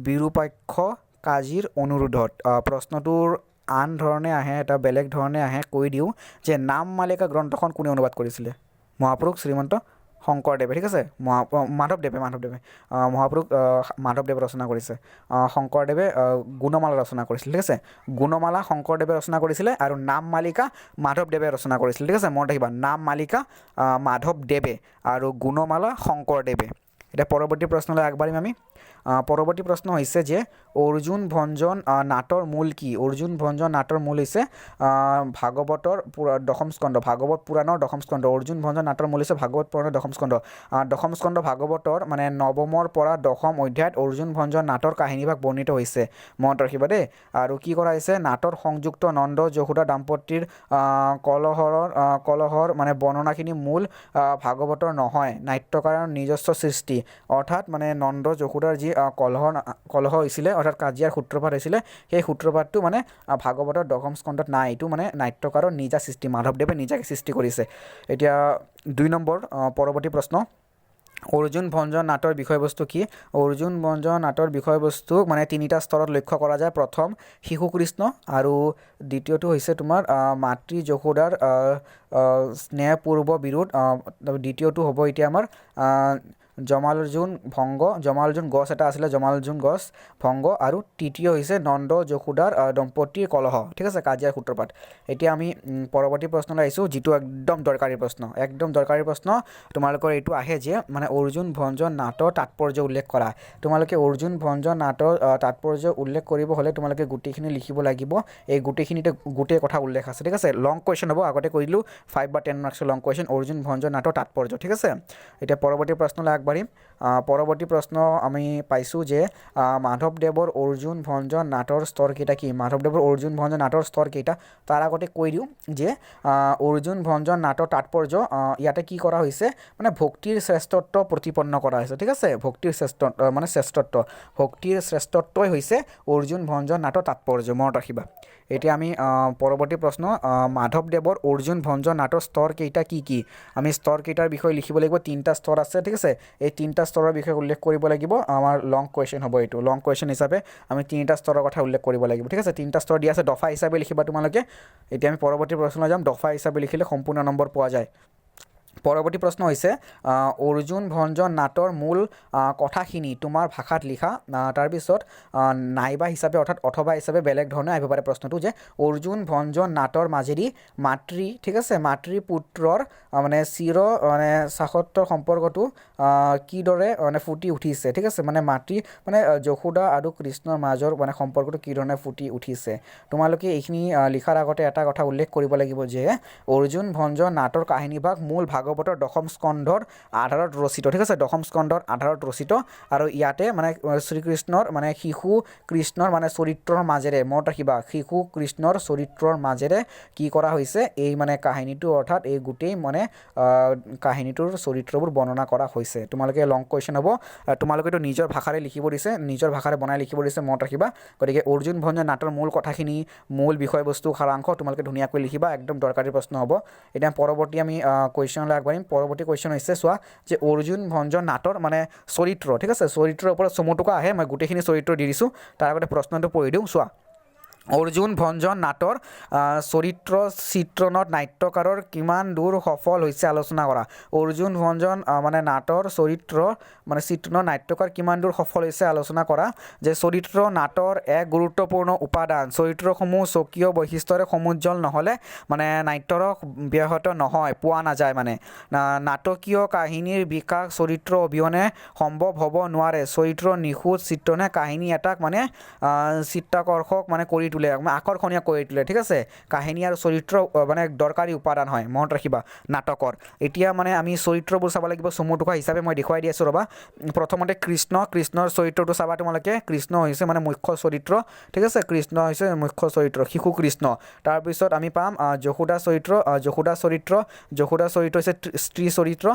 বিৰূপাক্ষ কাজীৰ অনুৰোধত প্ৰশ্নটোৰ আন ধৰণে আহে এটা বেলেগ ধৰণে আহে কৈ দিওঁ যে নামমালিকা গ্ৰন্থখন কোনে অনুবাদ কৰিছিলে মহাপুৰুষ শ্ৰীমন্ত শংকৰদেৱে ঠিক আছে মাধৱদেৱে মহাপুৰুষ মাধৱদেৱে ৰচনা কৰিছে শংকৰদেৱে গুণমালা ৰচনা কৰিছিল ঠিক আছে গুণমালা শংকৰদেৱে ৰচনা কৰিছিলে আৰু নামমালিকা মাধৱদেৱে ৰচনা কৰিছিল ঠিক আছে মনত ৰাখিবা নামমালিকা মাধৱদেৱে আৰু গুণমালা শংকৰদেৱে এতিয়া পৰৱৰ্তী প্ৰশ্নলৈ আগবাঢ়িম আমি পৰৱৰ্তী প্ৰশ্ন হৈছে যে অৰ্জুন ভঞ্জন নাটৰ মূল কি অৰ্জুন ভঞ্জন নাটৰ মূল হৈছে ভাগৱতৰ দশম স্কন্ধ ভাগৱত পুৰাণৰ দশম স্কন্ধ অৰ্জুন ভঞ্জন নাটৰ মূল হৈছে ভাগৱত পুৰাণৰ দশম স্কন্ধ ভাগৱতৰ মানে নৱমৰ পৰা দশম অধ্যায়ত অৰ্জুন ভঞ্জন নাটৰ কাহিনীভাগ বৰ্ণিত হৈছে মনত ৰাখিবা দেই আৰু কি কৰা হৈছে নাটৰ সংযুক্ত নন্দ যশোদা দাম্পতীৰ কলহৰ মানে বৰ্ণনাখিনি মূল ভাগৱতৰ নহয় নাট্যকাৰৰ নিজস্ব সৃষ্টি অৰ্থাৎ মানে নন্দ যশোদাৰ যি কলহ হৈছিলে অৰ্থাৎ কাজিয়াৰ সূত্ৰপাত হৈছিলে সেই সূত্ৰপাতটো মানে ভাগৱতৰ দশম স্কন্ধত নাই এইটো মানে নাট্যকাৰৰ নিজা সৃষ্টি মাধৱদেৱে নিজাকে সৃষ্টি কৰিছে এতিয়া 2 নম্বৰ পৰৱৰ্তী প্ৰশ্ন অৰ্জুন ভঞ্জন নাটৰ বিষয়বস্তু কি অৰ্জুন ভঞ্জন নাটৰ বিষয়বস্তু মানে তিনিটা স্তৰত লক্ষ্য কৰা যায় প্ৰথম শিশু কৃষ্ণ আৰু দ্বিতীয়টো হৈছে তোমাৰ মাতৃ যশোদাৰ স্নেহপূৰ্ব বিৰোধ দ্বিতীয়টো হ'ব এতিয়া আমাৰ জমালুৰ্জুন ভংগ জমালুৰ্জুন গছ এটা আছিলে জমালুৰ্জুন গছ ভংগ আৰু তৃতীয় হৈছে নন্দ যশোদাৰ দম্পতীৰ কলহ ঠিক আছে কাজিয়াৰ সূত্ৰপাত এতিয়া আমি পৰৱৰ্তী প্ৰশ্নলৈ আহিছোঁ যিটো একদম দৰকাৰী প্ৰশ্ন তোমালোকৰ এইটো আহে যে মানে অৰ্জুন ভঞ্জন নাটৰ তাৎপৰ্য উল্লেখ কৰা তোমালোকে অৰ্জুন ভঞ্জন নাটৰ তাৎপৰ্য উল্লেখ কৰিব হ'লে তোমালোকে গোটেইখিনি লিখিব লাগিব এই গোটেইখিনিতে গোটেই কথা উল্লেখ আছে ঠিক আছে লং কুৱেশ্যন হ'ব আগতে কৈ দিলোঁ 5 বা 10 মাৰ্কছৰ লং কুৱেশ্যন অৰ্জুন ভঞ্জন নাটৰ তাৎপৰ্য ঠিক আছে এতিয়া পৰৱৰ্তী প্ৰশ্নলৈ আগবাঢ়িম পৰৱৰ্তী প্ৰশ্ন আমি পাইছোঁ যে মাধৱদেৱৰ অৰ্জুন ভঞ্জন নাটৰ স্তৰকেইটা কি মাধৱদেৱৰ অৰ্জুন ভঞ্জন নাটৰ স্তৰকেইটা তাৰ আগতে কৈ দিওঁ যে অৰ্জুন ভঞ্জন নাটৰ তাৎপৰ্য ইয়াতে কি কৰা হৈছে মানে ভক্তিৰ শ্ৰেষ্ঠত্ব প্ৰতিপন্ন কৰা হৈছে ঠিক আছে ভক্তিৰ শ্ৰেষ্ঠত্বই হৈছে অৰ্জুন ভঞ্জন নাটৰ তাৎপৰ্য মনত ৰাখিবা এতিয়া আমি পৰৱৰ্তী প্ৰশ্ন মাধৱদেৱৰ অৰ্জুন ভঞ্জন নাটৰ স্তৰকেইটা কি আমি স্তৰকেইটাৰ বিষয়ে লিখিব লাগিব তিনিটা স্তৰ আছে ঠিক আছে এই তিনিটা স্তৰৰ বিষয়ে উল্লেখ কৰিব লাগিব আমাৰ লং কুৱেশ্যন হ'ব এইটো লং কুৱেশ্যন হিচাপে আমি তিনিটা স্তৰৰ কথা উল্লেখ কৰিব লাগিব ঠিক আছে তিনিটা স্তৰ দিয়া আছে দফা হিচাপে লিখিবা তোমালোকে এতিয়া আমি পৰৱৰ্তী প্ৰশ্নলৈ যাম দফা হিচাপে লিখিলে সম্পূৰ্ণ নম্বৰ পোৱা যায় পৰৱৰ্তী প্ৰশ্ন হৈছে অৰ্জুন ভঞ্জন নাটৰ মূল কথাখিনি তোমাৰ ভাষাত লিখা তাৰপিছত নাইবা হিচাপে অৰ্থাৎ অথবা হিচাপে বেলেগ ধৰণে আহিব পাৰে প্ৰশ্নটো যে অৰ্জুন ভঞ্জন নাটৰ মাজেদি মাতৃ ঠিক আছে মাতৃ পুত্ৰৰ মানে মানে সাহত্বৰ সম্পৰ্কটো কিদৰে মানে ফুটি উঠিছে ঠিক আছে মানে মাতৃ মানে যশোদা আৰু কৃষ্ণৰ মাজৰ মানে সম্পৰ্কটো কি ধৰণে ফুটি উঠিছে তোমালোকে এইখিনি লিখাৰ আগতে এটা কথা উল্লেখ কৰিব লাগিব যে অৰ্জুন ভঞ্জন নাটৰ কাহিনীভাগ মূল ভাগৱতৰ দশম স্কন্ধৰ আধাৰত ৰচিত ঠিক আছে দশম স্কন্ধৰ আধাৰত ৰচিত আৰু ইয়াতে মানে শ্ৰীকৃষ্ণৰ মানে শিশু কৃষ্ণৰ মানে চৰিত্ৰৰ মাজেৰে মনত ৰাখিবা শিশু কৃষ্ণৰ চৰিত্ৰৰ মাজেৰে কি কৰা হৈছে এই মানে কাহিনীটো অৰ্থাৎ এই গোটেই মানে কাহিনীটোৰ চৰিত্ৰবোৰ বৰ্ণনা কৰা হৈছে তোমালোকে লং কুৱেশ্যন হ'ব তোমালোকেতো নিজৰ ভাষাৰে লিখিব দিছে নিজৰ ভাষাৰে বনাই লিখিব দিছে মনত ৰাখিবা গতিকে অৰ্জুন ভঞ্জন নাটৰ মূল কথাখিনি মূল বিষয়বস্তু সাৰাংশ তোমালোকে ধুনীয়াকৈ লিখিবা একদম দৰকাৰী প্ৰশ্ন হ'ব এতিয়া পৰৱৰ্তী আমি কুৱেশ্যনলৈ আগবাঢ়িম পৰৱৰ্তী কুৱেশ্যন হৈছে চোৱা যে অৰ্জুন ভঞ্জন নাটৰ মানে চৰিত্ৰ ঠিক আছে চৰিত্ৰৰ ওপৰত চমু টুকুৰা আহে মই গোটেইখিনি চৰিত্ৰ দি দিছোঁ তাৰ আগতে প্ৰশ্নটো পঢ়ি দিওঁ চোৱা অৰ্জুন ভঞ্জন নাটৰ চৰিত্ৰ চিত্ৰণত নাট্যকাৰৰ কিমান দূৰ সফল হৈছে আলোচনা কৰা অৰ্জুন ভঞ্জন মানে নাটৰ চৰিত্ৰ মানে চিত্ৰণৰ নাট্যকাৰ কিমান দূৰ সফল হৈছে আলোচনা কৰা যে চৰিত্ৰ নাটৰ এক গুৰুত্বপূৰ্ণ উপাদান চৰিত্ৰসমূহ স্বকীয় বৈশিষ্ট্যৰে সমুজ্জ্বল নহ'লে মানে নাট্যৰ ব্যাহত নহয় পোৱা নাযায় মানে নাটকীয় কাহিনীৰ বিকাশ চৰিত্ৰ অবিহনে সম্ভৱ হ'ব নোৱাৰে চৰিত্ৰ নিখুঁত চিত্ৰণে কাহিনী এটাক মানে চিত্তাকৰ্ষক মানে কৰি তোলে আকৰ্ষণীয় কৰি তোলে ঠিক আছে কাহিনী আৰু চৰিত্ৰ মানে দৰকাৰী উপাদান হয় মনত ৰাখিবা নাটকৰ এতিয়া মানে আমি চৰিত্ৰবোৰ চাব লাগিব চমু টুকুৰা হিচাপে মই দেখুৱাই দি আছোঁ ৰ'বা প্ৰথমতে কৃষ্ণৰ চৰিত্ৰটো চাবা তোমালোকে কৃষ্ণ হৈছে মানে মুখ্য চৰিত্ৰ ঠিক আছে কৃষ্ণ হৈছে মুখ্য চৰিত্ৰ শিশু কৃষ্ণ তাৰপিছত আমি পাম যশোদা চৰিত্ৰ হৈছে স্ত্ৰী চৰিত্ৰ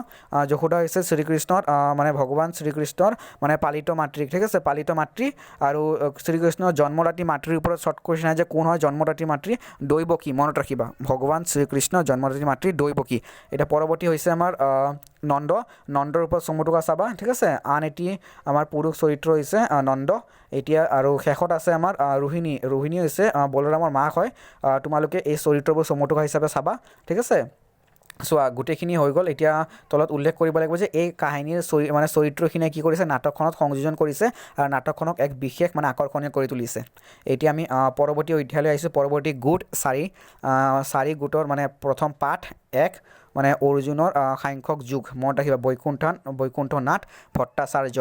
যশোদা হৈছে শ্ৰীকৃষ্ণৰ মানে ভগৱান শ্ৰীকৃষ্ণৰ মানে পালিত মাতৃ ঠিক আছে পালিত মাতৃ আৰু শ্ৰীকৃষ্ণৰ জন্মদাত্ৰী মাতৃৰ ওপৰত শ্বৰ্ট কুৱেশ্যন আছে যে কোন হয় জন্মদাত্ৰী মাতৃ দৈৱকী মনত ৰাখিবা ভগৱান শ্ৰীকৃষ্ণ জন্মদাত্ৰী মাতৃ দৈৱকী এতিয়া পৰৱৰ্তী হৈছে আমাৰ নন্দৰ ওপৰত চমু টুকুৰা চাবা ঠিক আছে আন এটি আমাৰ পুৰুষ চৰিত্ৰ হৈছে নন্দ এতিয়া আৰু শেষত আছে আমাৰ ৰোহিণী হৈছে বলৰামৰ মাক হয় তোমালোকে এই চৰিত্ৰবোৰ চমু টুকুৰা হিচাপে চাবা ঠিক আছে চোৱা গোটেইখিনি হৈ গ'ল এতিয়া তলত উল্লেখ কৰিব লাগিব যে এই কাহিনীৰ মানে চৰিত্ৰখিনিয়ে কি কৰিছে নাটকখনত সংযোজন কৰিছে আৰু নাটকখনক এক বিশেষ মানে আকৰ্ষণীয় কৰি তুলিছে এতিয়া আমি পৰৱৰ্তী অধ্যায়লৈ আহিছোঁ পৰৱৰ্তী গোট 4 গোটৰ মানে প্ৰথম পাঠ 1 মানে অৰ্জুনৰ সাংখ্যক যুগ মনত ৰাখিবা বৈকুণ্ঠনাথ ভট্টাচাৰ্য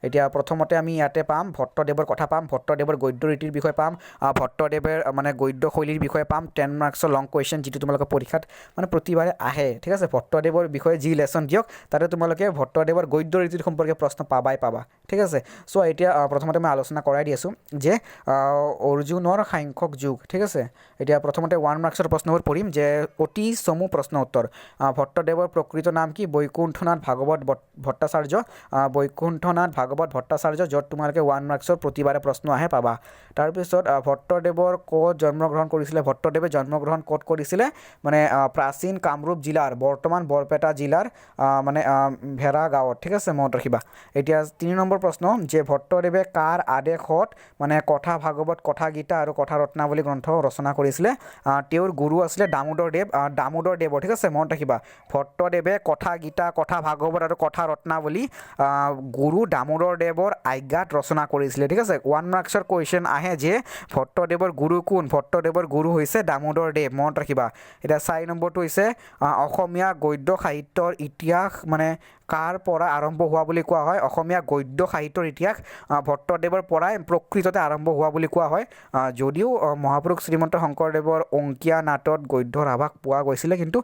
এতিয়া প্ৰথমতে আমি ইয়াতে পাম ভট্টদেৱৰ কথা পাম ভট্টদেৱৰ গদ্য ৰীতিৰ বিষয়ে পাম ভট্টদেৱৰ মানে গদ্য শৈলীৰ বিষয়ে পাম 10 মাৰ্কছৰ লং কুৱেশ্যন যিটো তোমালোকৰ পৰীক্ষাত মানে প্ৰতিবাৰে আহে ঠিক আছে ভট্টদেৱৰ বিষয়ে যি লেচন দিয়ক তাতে তোমালোকে ভট্টদেৱৰ গদ্য ৰীতিৰ সম্পৰ্কে প্ৰশ্ন পাবা ঠিক আছে চ' এতিয়া প্ৰথমতে মই আলোচনা কৰাই দি আছোঁ যে অৰ্জুনৰ সাংখ্যক যুগ ঠিক আছে এতিয়া প্ৰথমতে 1 মাৰ্কছৰ প্ৰশ্নবোৰ পঢ়িম যে অতি চমু প্ৰশ্ন উত্তৰ ভট্টদেৱৰ প্ৰকৃত নাম কি বৈকুণ্ঠনাথ ভাগৱত ভট্টাচাৰ্য বৈকুণ্ঠনাথ ভাগৱত ভট্টাচাৰ্য য'ত তোমালোকে 1 মাৰ্কছৰ প্ৰতিবাৰে প্ৰশ্ন আহে পাবা তাৰপিছত ভট্টদেৱৰ ক'ত জন্মগ্ৰহণ কৰিছিলে ভট্টদেৱে জন্মগ্ৰহণ ক'ত কৰিছিলে মানে প্ৰাচীন কামৰূপ জিলাৰ বৰ্তমান বৰপেটা জিলাৰ মানে ভেৰা গাঁৱত ঠিক আছে মনত ৰাখিবা এতিয়া 3 নম্বৰ প্ৰশ্ন যে ভট্টদেৱে কাৰ আদেশত মানে কথা ভাগৱত কথা গীতা আৰু কথা ৰত্নাৱলী গ্ৰন্থ ৰচনা কৰিছিলে তেওঁৰ গুৰু আছিলে দামোদৰ দেৱ ঠিক আছে মনত ৰাখিবা ভট্টদেৱে কথা গীতা কথা ভাগৱত আৰু কথা ৰত্নাৱলী গুৰু দামোদৰ দেৱৰ আজ্ঞাত ৰচনা কৰিছিলে ঠিক আছে 1 মাৰ্কছৰ কুৱেশ্যন আহে যে ভট্টদেৱৰ গুৰু কোন ভট্টদেৱৰ গুৰু হৈছে দামোদৰ দেৱ মনত ৰাখিবা এতিয়া 4 নম্বৰটো হৈছে অসমীয়া গদ্য সাহিত্যৰ ইতিহাস মানে কাৰ পৰা আৰম্ভ হোৱা বুলি কোৱা হয় অসমীয়া গদ্য সাহিত্যৰ ইতিহাস ভট্টদেৱৰ পৰাই প্ৰকৃততে আৰম্ভ হোৱা বুলি কোৱা হয় যদিও মহাপুৰুষ শ্ৰীমন্ত শংকৰদেৱৰ অংকীয়া নাটত গদ্যৰ আভাস পোৱা গৈছিলে কিন্তু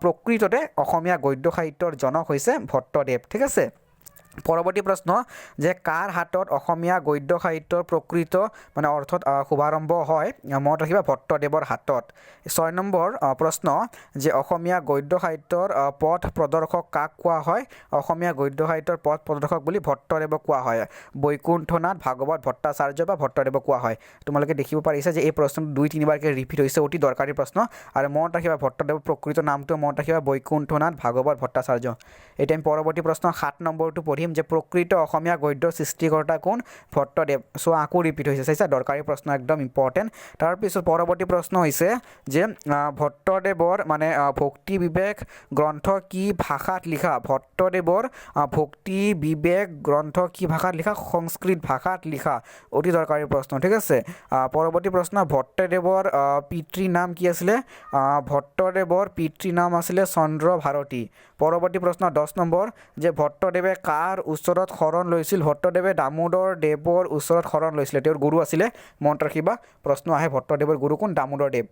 প্ৰকৃততে অসমীয়া গদ্য সাহিত্যৰ জনক হৈছে ভট্টদেৱ ঠিক আছে পৰৱৰ্তী প্ৰশ্ন যে কাৰ হাতত অসমীয়া গদ্য সাহিত্যৰ প্ৰকৃত মানে অৰ্থত শুভাৰম্ভ হয় মনত ৰাখিবা ভট্টদেৱৰ হাতত 6 নম্বৰ প্ৰশ্ন যে অসমীয়া গদ্য সাহিত্যৰ পথ প্ৰদৰ্শক কাক কোৱা হয় অসমীয়া গদ্য সাহিত্যৰ পথ প্ৰদৰ্শক বুলি ভট্টদেৱক কোৱা হয় বৈকুণ্ঠনাথ ভাগৱত ভট্টাচাৰ্য বা ভট্টদেৱক কোৱা হয় তোমালোকে দেখিব পাৰিছা যে এই প্ৰশ্নটো 2-3 বাৰকৈ ৰিপিট হৈছে অতি দৰকাৰী প্ৰশ্ন আৰু মনত ৰাখিবা ভট্টদেৱৰ প্ৰকৃত নামটো মনত ৰাখিবা বৈকুণ্ঠনাথ ভাগৱত ভট্টাচাৰ্য এতিয়া আমি পৰৱৰ্তী প্ৰশ্ন 7 নম্বৰটো পঢ়িম যে প্ৰকৃত অসমীয়া গদ্য সৃষ্টিকৰ্তা কোন ভট্টদেৱ সো আকৌ ৰিপিট হৈছে চাইছা দৰকাৰী প্ৰশ্ন একদম ইম্পৰ্টেণ্ট তাৰপিছত পৰৱৰ্তী প্ৰশ্ন হৈছে যে ভট্টদেৱৰ মানে ভক্তি বিবেক গ্ৰন্থ কি ভাষাত লিখা ভট্টদেৱৰ ভক্তি বিবেক গ্ৰন্থ কি ভাষাত লিখা সংস্কৃত ভাষাত লিখা অতি দৰকাৰী প্ৰশ্ন ঠিক আছে পৰৱৰ্তী প্ৰশ্ন ভট্টদেৱৰ পিতৃ নাম কি আছিলে ভট্টদেৱৰ পিতৃ নাম আছিলে চন্দ্ৰ ভাৰতী পৰৱৰ্তী প্ৰশ্ন 10 নম্বৰ যে ভট্টদেৱে কাৰ ওচৰত শৰণ লৈছিল ভট্টদেৱে দামোদৰ দেৱৰ ওচৰত শৰণ লৈছিলে তেওঁৰ গুৰু আছিলে মনত ৰাখিবা প্ৰশ্ন আহে ভট্টদেৱৰ গুৰু কোন দামোদৰ দেৱ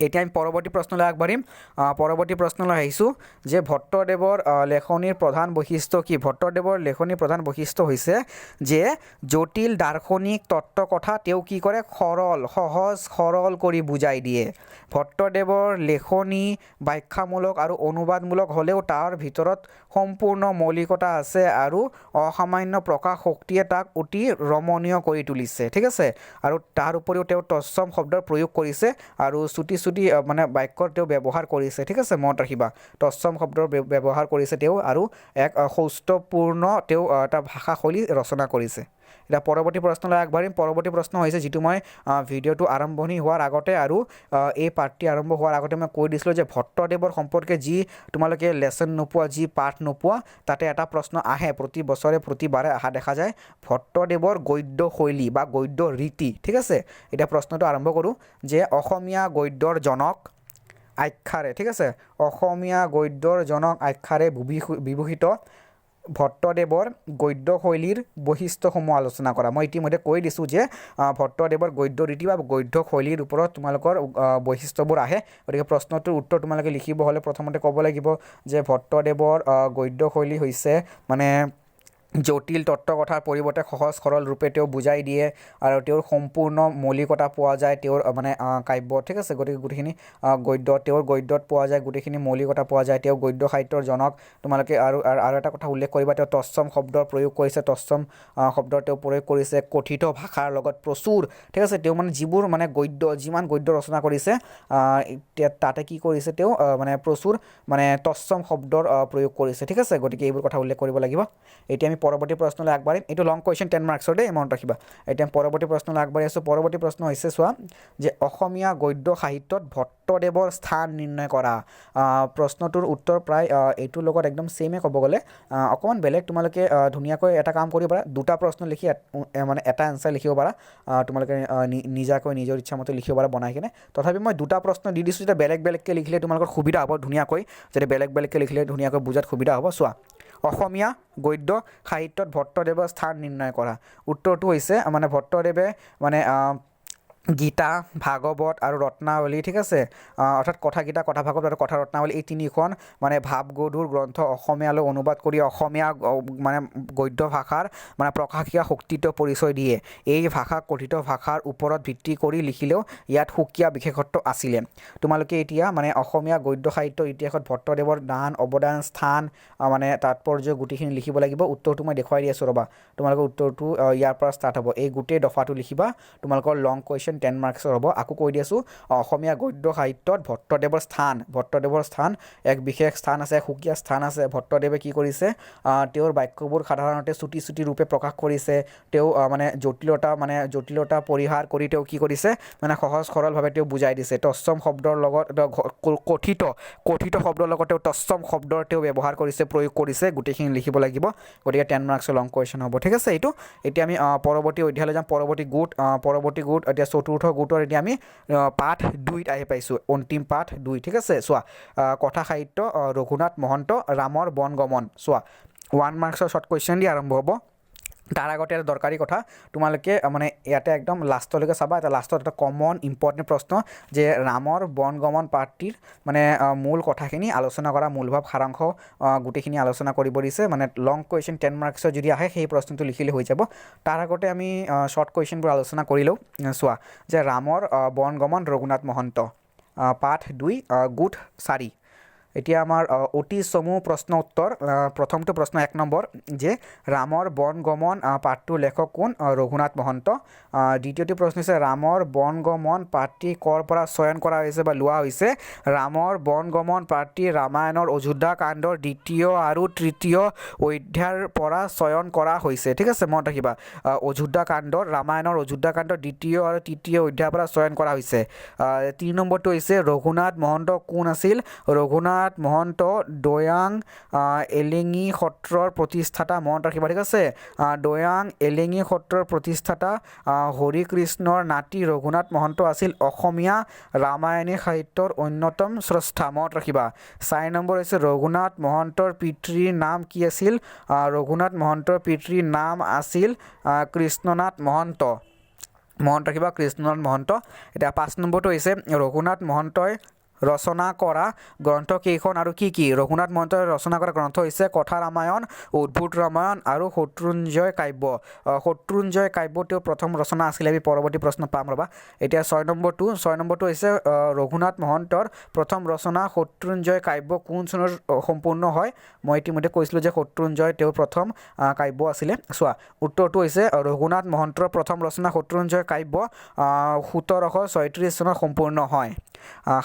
এতিয়া আমি পৰৱৰ্তী প্ৰশ্নলৈ আগবাঢ়িম পৰৱৰ্তী প্ৰশ্নলৈ আহিছোঁ যে ভট্টদেৱৰ লেখনিৰ প্ৰধান বৈশিষ্ট্য কি ভট্টদেৱৰ লেখনিৰ প্ৰধান বৈশিষ্ট্য হৈছে যে জটিল দাৰ্শনিক তত্ত্ব কথা তেওঁ কি কৰে সহজ সৰল কৰি বুজাই দিয়ে ভট্টদেৱৰ লেখনি ব্যাখ্যামূলক আৰু অনুবাদমূলক হ'লেও তাৰ ভিতৰত সম্পূৰ্ণ মৌলিকতা আছে আৰু অসামান্য প্ৰকাশ শক্তিয়ে তাক অতি ৰমণীয় কৰি তুলিছে ঠিক আছে আৰু তাৰ উপৰিও তেওঁ তৎসম শব্দৰ প্ৰয়োগ কৰিছে আৰু চুটি মানে বাক্যৰ তেওঁ ব্যৱহাৰ কৰিছে ঠিক আছে মনত ৰাখিবা তৎসম শব্দৰ ব্যৱহাৰ কৰিছে তেওঁ আৰু এক সৌষ্ঠৱপূৰ্ণ তেওঁ এটা ভাষাশৈলী ৰচনা কৰিছে এতিয়া পৰৱৰ্তী প্ৰশ্নলৈ আগবাঢ়িম পৰৱৰ্তী প্ৰশ্ন হৈছে যিটো মই ভিডিঅ'টো আৰম্ভণি হোৱাৰ আগতে আৰু এই পাঠটি আৰম্ভ হোৱাৰ আগতে মই কৈ দিছিলোঁ যে ভট্টদেৱৰ সম্পৰ্কে যি তোমালোকে লেচন নোপোৱা যি পাঠ নোপোৱা তাতে এটা প্ৰশ্ন আহে প্ৰতি বছৰে প্ৰতিবাৰে অহা দেখা যায় ভট্টদেৱৰ গদ্য শৈলী বা গদ্য ৰীতি ঠিক আছে এতিয়া প্ৰশ্নটো আৰম্ভ কৰোঁ যে অসমীয়া গদ্যৰ জনক আখ্যাৰে ঠিক আছে অসমীয়া গদ্যৰ জনক আখ্যাৰে বিভূষিত ভট্টদেৱৰ গদ্য শৈলীৰ বৈশিষ্ট্যসমূহ আলোচনা কৰা মই ইতিমধ্যে কৈ দিছোঁ যে ভট্টদেৱৰ গদ্য ৰীতি বা গদ্য শৈলীৰ ওপৰত তোমালোকৰ বৈশিষ্ট্যবোৰ আহে গতিকে প্ৰশ্নটোৰ উত্তৰ তোমালোকে লিখিব হ'লে প্ৰথমতে ক'ব লাগিব যে ভট্টদেৱৰ গদ্য শৈলী হৈছে মানে জটিল তত্ত্ব কথাৰ পৰিৱৰ্তে সহজ সৰল ৰূপে তেওঁ বুজাই দিয়ে আৰু তেওঁৰ সম্পূৰ্ণ মৌলিকতা পোৱা যায় তেওঁৰ মানে কাব্য ঠিক আছে গতিকে গোটেইখিনি তেওঁৰ গদ্যত পোৱা যায় গোটেইখিনি মৌলিকতা পোৱা যায় তেওঁ গদ্য সাহিত্যৰ জনক তোমালোকে আৰু এটা কথা উল্লেখ কৰিবা তেওঁ তৎসম শব্দৰ প্ৰয়োগ কৰিছে তৎসম শব্দৰ তেওঁ প্ৰয়োগ কৰিছে কথিত ভাষাৰ লগত প্ৰচুৰ ঠিক আছে তেওঁ মানে যিবোৰ মানে যিমান গদ্য ৰচনা কৰিছে তাতে কি কৰিছে তেওঁ মানে প্ৰচুৰ মানে তৎসম শব্দৰ প্ৰয়োগ কৰিছে ঠিক আছে গতিকে এইবোৰ কথা উল্লেখ কৰিব লাগিব এতিয়া আমি পৰৱৰ্তী প্ৰশ্নলৈ আগবাঢ়িম এইটো লং কুৱেশ্যন 10 মাৰ্কছৰ দেই মনত ৰাখিবা এতিয়া পৰৱৰ্তী প্ৰশ্নলৈ আগবাঢ়ি আছোঁ পৰৱৰ্তী প্ৰশ্ন হৈছে চোৱা যে অসমীয়া গদ্য সাহিত্যত ভট্টদেৱৰ স্থান নিৰ্ণয় কৰা প্ৰশ্নটোৰ উত্তৰ প্ৰায় এইটোৰ লগত একদম ছেইমে ক'ব গ'লে অকণমান বেলেগ তোমালোকে ধুনীয়াকৈ এটা কাম কৰিব পাৰা দুটা প্ৰশ্ন লিখি মানে এটা এনচাৰ লিখিব পাৰা তোমালোকে নিজাকৈ নিজৰ ইচ্ছামতে লিখিব পাৰা বনাই কিনে তথাপি মই দুটা প্ৰশ্ন দি দিছোঁ যেতিয়া বেলেগ বেলেগকৈ লিখিলে তোমালোকৰ সুবিধা হ'ব ধুনীয়াকৈ যদি বেলেগ বেলেগকৈ লিখিলে ধুনীয়াকৈ বুজাত সুবিধা হ'ব চোৱা অসমীয়া গদ্য সাহিত্যত ভট্টদেৱৰ স্থান নিৰ্ণয় কৰা উত্তৰটো হৈছে মানে ভট্টদেৱে মানে গীতা, ভাগৱত আৰু ৰত্নাৱলী, ঠিক আছে, অৰ্থাৎ কথা গীতা, কথা ভাগৱত আৰু কথা ৰত্নাৱলী, এই তিনিখন মানে ভাৱগধুৰ গ্ৰন্থ অসমীয়ালৈ অনুবাদ কৰি অসমীয়া মানে গদ্য ভাষাৰ মানে প্ৰকাশিকা শক্তিত্ব পৰিচয় দিয়ে। এই ভাষা কথিত ভাষাৰ ওপৰত ভিত্তি কৰি লিখিলেও ইয়াত সুকীয়া বিশেষত্ব আছিলে। তোমালোকে এতিয়া মানে অসমীয়া গদ্য সাহিত্যৰ ইতিহাসত ভট্টদেৱৰ দান, অৱদান, স্থান মানে তাৎপৰ্য গোটেইখিনি লিখিব লাগিব। উত্তৰটো মই দেখুৱাই দি আছোঁ ৰ'বা, তোমালোকৰ উত্তৰটো ইয়াৰ পৰা ষ্টাৰ্ট হ'ব। এই গোটেই দফাটো লিখিবা, তোমালোকৰ লং কুৱেশ্যন 10 মাৰ্কছৰ হ'ব। আকৌ কৈ দি আছোঁ, অসমীয়া গদ্য সাহিত্যত ভট্টদেৱৰ স্থান এক বিশেষ স্থান আছে, সুকীয়া স্থান আছে। ভট্টদেৱে কি কৰিছে, তেওঁৰ বাক্যবোৰ সাধাৰণতে চুটি চুটি ৰূপে প্ৰকাশ কৰিছে। তেওঁ মানে জটিলতা পৰিহাৰ কৰি তেওঁ কি কৰিছে, মানে সহজ সৰলভাৱে তেওঁ বুজাই দিছে। তৎসম শব্দৰ লগত কথিত শব্দৰ লগত তেওঁ তৎসম শব্দৰ তেওঁ ব্যৱহাৰ কৰিছে, প্ৰয়োগ কৰিছে। গোটেইখিনি লিখিব লাগিব। গতিকে 10 মাৰ্কছৰ লং কুৱেশ্যন হ'ব, ঠিক আছে এইটো। এতিয়া আমি পৰৱৰ্তী অধ্যায়লৈ যাম। পৰৱৰ্তী গোট এতিয়া চতুৰ্থ গোটৰ এতিয়া আমি পাঠ 2ত আহি পাইছোঁ, অন্তিম পাঠ 2, ঠিক আছে। চোৱা, কথা সাহিত্য, ৰঘুনাথ মহন্ত, ৰামৰ বনগমন। চোৱা, 1 মাৰ্কছৰ শ্বৰ্ট কুৱেশ্যন দি আৰম্ভ হ'ব। তাৰ আগতে এটা দৰকাৰী কথা, তোমালোকে মানে ইয়াতে একদম লাষ্টলৈকে চাবা। এটা লাষ্টত এটা কমন ইম্পৰ্টেণ্ট প্ৰশ্ন যে ৰামৰ বনগমন পাঠটিৰ মানে মূল কথাখিনি আলোচনা কৰা, মূলভাৱ সাৰাংশ গোটেইখিনি আলোচনা কৰিব দিছে। মানে লং কুৱেশ্যন 10 মাৰ্কছৰ যদি আহে সেই প্ৰশ্নটো লিখিলে হৈ যাব। তাৰ আগতে আমি শ্বৰ্ট কুৱেশ্যনবোৰ আলোচনা কৰি লওঁ। চোৱা, যে ৰামৰ বনগমন, ৰঘুনাথ মহন্ত, পাঠ 2, গোট 4। এতিয়া আমাৰ অতি চমু প্ৰশ্ন উত্তৰ। প্ৰথমটো প্ৰশ্ন 1 নম্বৰ, যে ৰামৰ বনগমন পাঠটোৰ লেখক কোন? ৰঘুনাথ মহন্ত। দ্বিতীয়টো প্ৰশ্ন হৈছে ৰামৰ বনগমন পাঠটি ক'ৰ পৰা চয়ন কৰা হৈছে বা লোৱা হৈছে? ৰামৰ বনগমন পাঠটি ৰামায়ণৰ অযোধ্যা কাণ্ডৰ 2য় আৰু 3য় অধ্যায়ৰ পৰা চয়ন কৰা হৈছে, ঠিক আছে, মনত ৰাখিবা। ৰামায়ণৰ অযোধ্যা কাণ্ডৰ 2য় আৰু 3য় অধ্যায়ৰ পৰা চয়ন কৰা হৈছে। 3 নম্বৰটো হৈছে ৰঘুনাথ মহন্ত কোন আছিল? ৰঘুনাথ মহন্ত দৈয়াং এলেঙি সত্ৰৰ প্ৰতিষ্ঠাতা, মনত ৰাখিবা, ঠিক আছে। দৈয়াং এলেঙি সত্ৰৰ প্ৰতিষ্ঠাতা হৰিকৃষ্ণৰ নাতি ৰঘুনাথ মহন্ত আছিল অসমীয়া ৰামায়ণী সাহিত্যৰ অন্যতম স্ৰষ্টা, মনত ৰাখিবা। 4 নম্বৰ হৈছে ৰঘুনাথ মহন্তৰ পিতৃৰ নাম কি আছিল? ৰঘুনাথ মহন্তৰ পিতৃৰ নাম আছিল কৃষ্ণনাথ মহন্ত, মনত ৰাখিবা, কৃষ্ণনাথ মহন্ত। এতিয়া 5 নম্বৰটো হৈছে ৰঘুনাথ মহন্তই ৰচনা কৰা গ্ৰন্থ কেইখন আৰু কি কি? ৰঘুনাথ মহন্তই ৰচনা কৰা গ্ৰন্থ হৈছে কথা ৰামায়ণ, উদ্ভুত ৰামায়ণ আৰু শত্ৰুঞ্জয় কাব্য। শত্ৰুঞ্জয় কাব্য তেওঁৰ প্ৰথম ৰচনা আছিলে, আমি পৰৱৰ্তী প্ৰশ্ন পাম ৰ'বা। এতিয়া 6 নম্বৰটো হৈছে ৰঘুনাথ মহন্তৰ প্ৰথম ৰচনা শত্ৰুঞ্জয় কাব্য কোন চনত সম্পূৰ্ণ হয়? মই ইতিমধ্যে কৈছিলোঁ যে শত্ৰুঞ্জয় তেওঁৰ প্ৰথম কাব্য আছিলে। চোৱা, উত্তৰটো হৈছে ৰঘুনাথ মহন্তৰ প্ৰথম ৰচনা শত্ৰুঞ্জয় কাব্য 1736 চনত সম্পূৰ্ণ হয়।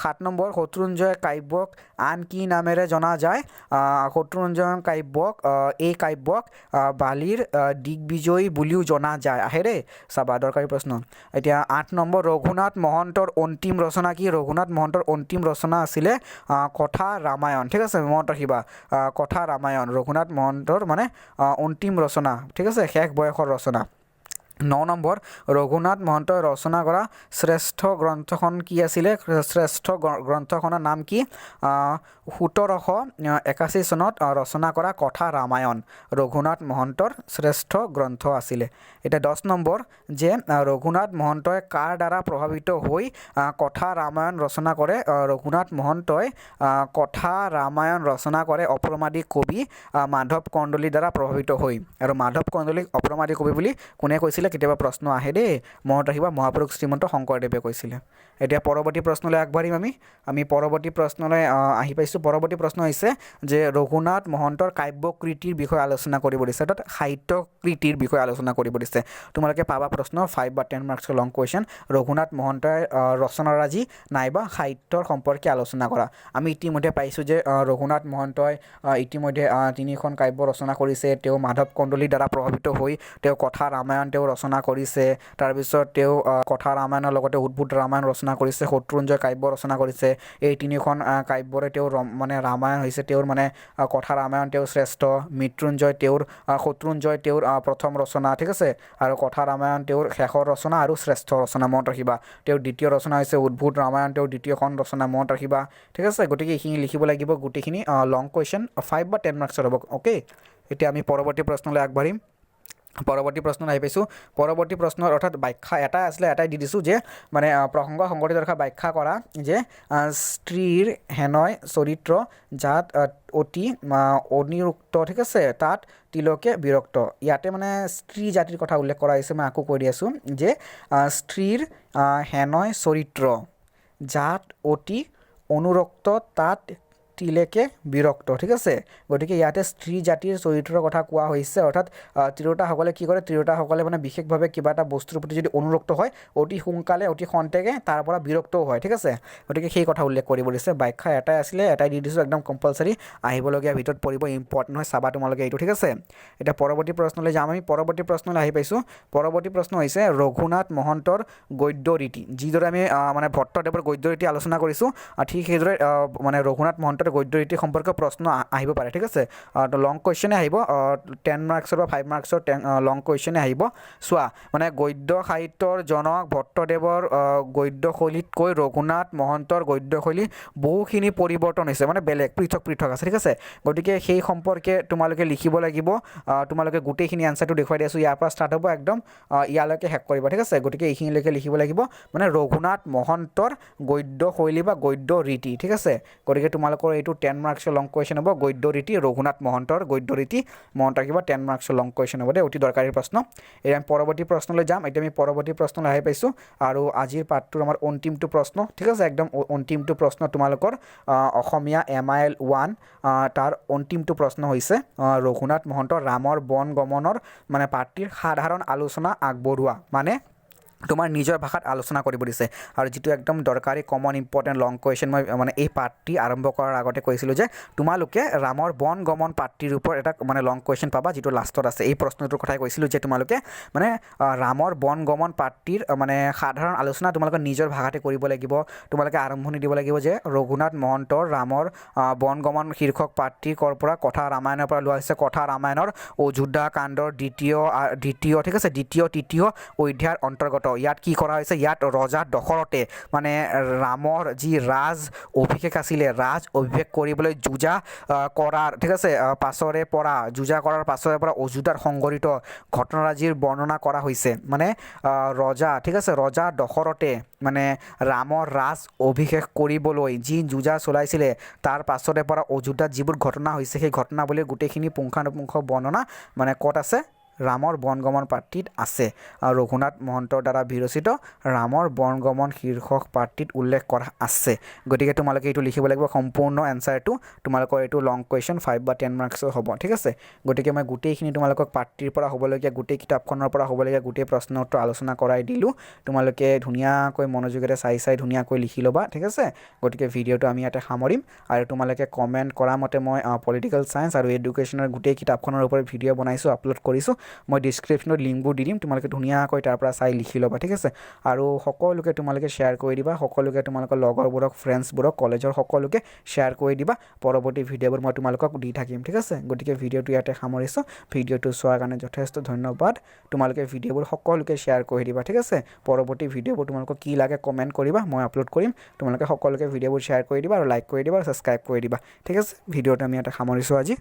7 নম্বৰ, শত্ৰুঞ্জয় কাব্যক আন কি নামেৰে জনা যায়? শত্ৰুঞ্জয় কাব্যক এই কাব্যক বালিৰ দিগ্বিজয়ী বুলিও জনা যায়। আহে দেই, চাবা, দৰকাৰী প্ৰশ্ন। এতিয়া 8 নম্বৰ, ৰঘুনাথ মহন্তৰ অন্তিম ৰচনা কি? ৰঘুনাথ মহন্তৰ অন্তিম ৰচনা আছিলে কথা ৰামায়ণ, ঠিক আছে, মনত ৰাখিবা, কথা ৰামায়ণ ৰঘুনাথ মহন্তৰ মানে অন্তিম ৰচনা, ঠিক আছে, শেষ বয়সৰ ৰচনা। 9 নম্বৰ, ৰঘুনাথ মহন্তই ৰচনা কৰা শ্ৰেষ্ঠ গ্ৰন্থখন কি আছিলে? শ্ৰেষ্ঠ গ্ৰন্থখনৰ নাম কি? 1781 চনত ৰচনা কৰা কথা ৰামায়ণ ৰঘুনাথ মহন্তৰ শ্ৰেষ্ঠ গ্ৰন্থ আছিলে। এতিয়া 10 নম্বৰ, যে ৰঘুনাথ মহন্তই কাৰ দ্বাৰা প্ৰভাৱিত হৈ কথা ৰামায়ণ ৰচনা কৰে? ৰঘুনাথ মহন্তই কথা ৰামায়ণ ৰচনা কৰে অপ্ৰমাদী কবি মাধৱ কন্দলীৰ দ্বাৰা প্ৰভাৱিত হৈ। আৰু মাধৱ কন্দলীক অপ্ৰমাদী কবি বুলি কোনে কৈছিলে? কেতিয়াবা প্ৰশ্ন আহে দেই, মনত ৰাখিবা, মহাপুৰুষ শ্ৰীমন্ত শংকৰদেৱে কৈছিলে। এতিয়া পৰৱৰ্তী প্ৰশ্নলৈ আগবাঢ়িম। আমি পৰৱৰ্তী প্ৰশ্নলৈ আহি পাইছোঁ। পৰৱৰ্তী প্ৰশ্ন হৈছে যে ৰঘুনাথ মহন্তৰ কাব্যকৃতিৰ বিষয়ে আলোচনা কৰিব দিছে, অৰ্থাৎ সাহিত্য কৃতিৰ বিষয়ে আলোচনা কৰিব দিছে। তোমালোকে পাবা প্ৰশ্ন 5 বা 10 মাৰ্কছৰ লং কুৱেশ্যন, ৰঘুনাথ মহন্তই ৰচনাৰাজি নাইবা সাহিত্যৰ সম্পৰ্কে আলোচনা কৰা। আমি ইতিমধ্যে পাইছোঁ যে ৰঘুনাথ মহন্তই ইতিমধ্যে 3খন কাব্য ৰচনা কৰিছে। তেওঁ মাধৱ কন্দলীৰ দ্বাৰা প্ৰভাৱিত হৈ তেওঁ কথা ৰামায়ণ তেওঁ ৰচনা কৰিছে। তাৰপিছত তেওঁ কথা ৰামায়ণৰ লগতে উদ্ভুত ৰামায়ণ ৰচনা কৰিছে, শত্ৰুঞ্জয় কাব্য ৰচনা কৰিছে। এই 3খন কাব্যৰে তেওঁৰ মানে ৰামায়ণ হৈছে তেওঁৰ মানে কথা ৰামায়ণ তেওঁৰ শ্ৰেষ্ঠ, শত্ৰুঞ্জয় তেওঁৰ প্ৰথম ৰচনা, ঠিক আছে, আৰু কথা ৰামায়ণ তেওঁৰ শেষৰ ৰচনা আৰু শ্ৰেষ্ঠ ৰচনা, মনত ৰাখিবা। তেওঁৰ দ্বিতীয় ৰচনা হৈছে উদ্ভুত ৰামায়ণ, তেওঁৰ দ্বিতীয়খন ৰচনা, মনত ৰাখিবা, ঠিক আছে। গতিকে এইখিনি লিখিব লাগিব, গোটেইখিনি লং কুৱেশ্যন 5 বা 10 মাৰ্কছৰ হ'ব, অ'কে। এতিয়া আমি পৰৱৰ্তী প্ৰশ্নলৈ আগবাঢ়িম। পৰৱৰ্তী প্ৰশ্নত আহি পাইছোঁ পৰৱৰ্তী প্ৰশ্নৰ অৰ্থাৎ ব্যাখ্যা এটা আছিলে এটাই দি দিছোঁ যে মানে প্ৰসংগ সংগঠিত ৰেখা ব্যাখ্যা কৰা যে স্ত্ৰীৰ হেনয় চৰিত্ৰ যাত অতি অনিৰুক্ত ঠিক আছে তাত তিলকে বিৰক্ত ইয়াতে মানে স্ত্ৰী জাতিৰ কথা উল্লেখ কৰা হৈছে মই আকৌ কৈ দি আছোঁ যে স্ত্ৰীৰ হেনয় চৰিত্ৰ যাত অতি অনুৰক্ত তাত তিলেকে বিৰক্ত ঠিক আছে গতিকে ইয়াতে স্ত্ৰী জাতিৰ চৰিত্ৰৰ কথা কোৱা হৈছে অৰ্থাৎ তিৰোতাসকলে কি কৰে তিৰোতাসকলে মানে বিশেষভাৱে কিবা এটা বস্তুৰ প্ৰতি যদি অনুৰক্ত হয় অতি সোনকালে অতি খন্তেকে তাৰ পৰা বিৰক্তও হয় ঠিক আছে গতিকে সেই কথা উল্লেখ কৰিব দিছে ব্যাখ্যা এটাই আছিলে এটাই দি দিছোঁ একদম কম্পালচাৰী আহিবলগীয়া ভিতৰত পৰিব ইম্পৰ্টেণ্ট হয় চাবা তোমালোকে এইটো ঠিক আছে এতিয়া পৰৱৰ্তী প্ৰশ্নলৈ যাম আমি পৰৱৰ্তী প্ৰশ্নলৈ আহি পাইছোঁ পৰৱৰ্তী প্ৰশ্ন হৈছে ৰঘুনাথ মহন্তৰ গদ্য ৰীতি যিদৰে আমি মানে ভট্টদেৱৰ গদ্য ৰীতি আলোচনা কৰিছোঁ ঠিক সেইদৰে মানে ৰঘুনাথ মহন্তৰ গদ্য ৰীতি সম্পৰ্কীয় প্ৰশ্ন আহিব পাৰে ঠিক আছে তো লং কুৱেশ্যনে আহিব 10 মাৰ্কছৰ বা 5 মাৰ্কছৰ লং কুৱেশ্যনে আহিব চোৱা মানে গদ্য সাহিত্যৰ জনক ভট্টদেৱৰ গদ্যশৈলীতকৈ ৰঘুনাথ মহন্তৰ গদ্যশৈলী বহুখিনি পৰিৱৰ্তন হৈছে মানে বেলেগ পৃথক পৃথক আছে ঠিক আছে গতিকে সেই সম্পৰ্কে তোমালোকে লিখিব লাগিব তোমালোকে গোটেইখিনি এনচাৰটো দেখুৱাই দিছোঁ ইয়াৰ পৰা ষ্টাৰ্ট হ'ব একদম ইয়ালৈকে শেষ কৰিব ঠিক আছে গতিকে এইখিনিলৈকে লিখিব লাগিব মানে ৰঘুনাথ মহন্তৰ গদ্যশৈলী বা গদ্য ৰীতি ঠিক আছে গতিকে তোমালোকৰ এইটো 10 মাৰ্কছৰ লং কুৱেশ্যন হ'ব গদ্য ৰীতি ৰঘুনাথ মহন্তৰ গদ্য ৰীতি মনত ৰাখিব 10 মাৰ্কছৰ লং কুৱেশ্যন হ'ব দেই অতি দৰকাৰী প্ৰশ্ন এতিয়া আমি পৰৱৰ্তী প্ৰশ্নলৈ যাম এতিয়া আমি পৰৱৰ্তী প্ৰশ্নলৈ আহি পাইছোঁ আৰু আজিৰ পাঠটোৰ আমাৰ অন্তিমটো প্ৰশ্ন ঠিক আছে একদম অন্তিমটো প্ৰশ্ন তোমালোকৰ অসমীয়া MIL 1 তাৰ অন্তিমটো প্ৰশ্ন হৈছে ৰঘুনাথ মহন্তৰ ৰামৰ বন গমনৰ মানে পাঠটিৰ সাধাৰণ আলোচনা আগবঢ়োৱা মানে তোমাৰ নিজৰ ভাষাত আলোচনা কৰিব দিছে আৰু যিটো একদম দৰকাৰী কমন ইম্পৰ্টেণ্ট লং কুৱেশ্যন মই মানে এই পাঠটি আৰম্ভ কৰাৰ আগতে কৈছিলোঁ যে তোমালোকে ৰামৰ বন গমন পাঠটিৰ ওপৰত এটা মানে লং কুৱেশ্যন পাবা যিটো লাষ্টত আছে এই প্ৰশ্নটোৰ কথাই কৈছিলোঁ যে তোমালোকে মানে ৰামৰ বন গমন পাঠটিৰ মানে সাধাৰণ আলোচনা তোমালোকে নিজৰ ভাষাতে কৰিব লাগিব তোমালোকে আৰম্ভণি দিব লাগিব যে ৰঘুনাথ মহন্তৰ ৰামৰ বন গমন শীৰ্ষক পাঠটি কৰ পৰা কথা ৰামায়ণৰ পৰা লোৱা হৈছে কথা ৰামায়ণৰ অযোধ্যা কাণ্ডৰ দ্বিতীয় ঠিক আছে দ্বিতীয় তৃতীয় অধ্যায়ৰ অন্তৰ্গত ইয়াত কি কৰা হৈছে ইয়াত ৰজা দশৰথে মানে ৰামৰ যি ৰাজ অভিষেক আছিলে ৰাজ অভিষেক কৰিবলৈ যুঁজা কৰাৰ ঠিক আছে পাছৰে পৰা অযোধ্যাৰ সংঘটিত ঘটনাৰাজিৰ বৰ্ণনা কৰা হৈছে মানে ৰজা ঠিক আছে ৰজা দশৰথে মানে ৰামৰ ৰাজ অভিষেক কৰিবলৈ যি যুঁজা চলাইছিলে তাৰ পাছৰে পৰা অযোধ্যাত যিবোৰ ঘটনা হৈছে সেই ঘটনাৱলীৰ গোটেইখিনি পুংখানুপুংখ বৰ্ণনা মানে ক'ত আছে ৰামৰ বনগমন পাঠটিত আছে ৰঘুনাথ মহন্তৰ দ্বাৰা বিৰচিত ৰামৰ বনগমন শীৰ্ষক পাঠটিত উল্লেখ কৰা আছে গতিকে তোমালোকে এইটো লিখিব লাগিব সম্পূৰ্ণ এনচাৰটো তোমালোকৰ এইটো লং কুৱেশ্যন 5 বা 10 মাৰ্কছৰ হ'ব ঠিক আছে গতিকে মই গোটেইখিনি তোমালোকক পাঠটিৰ পৰা হ'বলগীয়া গোটেই কিতাপখনৰ পৰা হ'বলগীয়া গোটেই প্ৰশ্ন উত্তৰ আলোচনা কৰাই দিলোঁ তোমালোকে ধুনীয়াকৈ মনোযোগেৰে চাই ধুনীয়াকৈ লিখি ল'বা ঠিক আছে গতিকে ভিডিঅ'টো আমি ইয়াতে সামৰিম আৰু তোমালোকে কমেণ্ট কৰা মতে মই পলিটিকেল ছায়েন্স আৰু এডুকেশ্যনৰ গোটেই কিতাপখনৰ ওপৰত ভিডিঅ' বনাইছোঁ আপলোড কৰিছোঁ মই ডিছক্ৰিপশ্যনত লিংকবোৰ দি দিম তোমালোকে ধুনীয়াকৈ তাৰ পৰা চাই লিখি ল'বা ঠিক আছে আৰু সকলোকে তোমালোকে শ্বেয়াৰ কৰি দিবা সকলোকে তোমালোকৰ লগৰবোৰক ফ্ৰেণ্ডছবোৰক কলেজৰ সকলোকে শ্বেয়াৰ কৰি দিবা পৰৱৰ্তী ভিডিঅ'বোৰ মই তোমালোকক দি থাকিম ঠিক আছে গতিকে ভিডিঅ'টো ইয়াতে সামৰিছোঁ ভিডিঅ'টো চোৱাৰ কাৰণে যথেষ্ট ধন্যবাদ তোমালোকে ভিডিঅ'বোৰ সকলোকে শ্বেয়াৰ কৰি দিবা ঠিক আছে পৰৱৰ্তী ভিডিঅ'বোৰ তোমালোকক কি লাগে কমেণ্ট কৰিবা মই আপলোড কৰিম তোমালোকে সকলোকে ভিডিঅ'বোৰ শ্বেয়াৰ কৰি দিবা আৰু লাইক কৰি দিবা আৰু ছাবস্ক্ৰাইব কৰি দিবা ঠিক আছে ভিডিঅ'টো আমি ইয়াতে সামৰিছোঁ আজি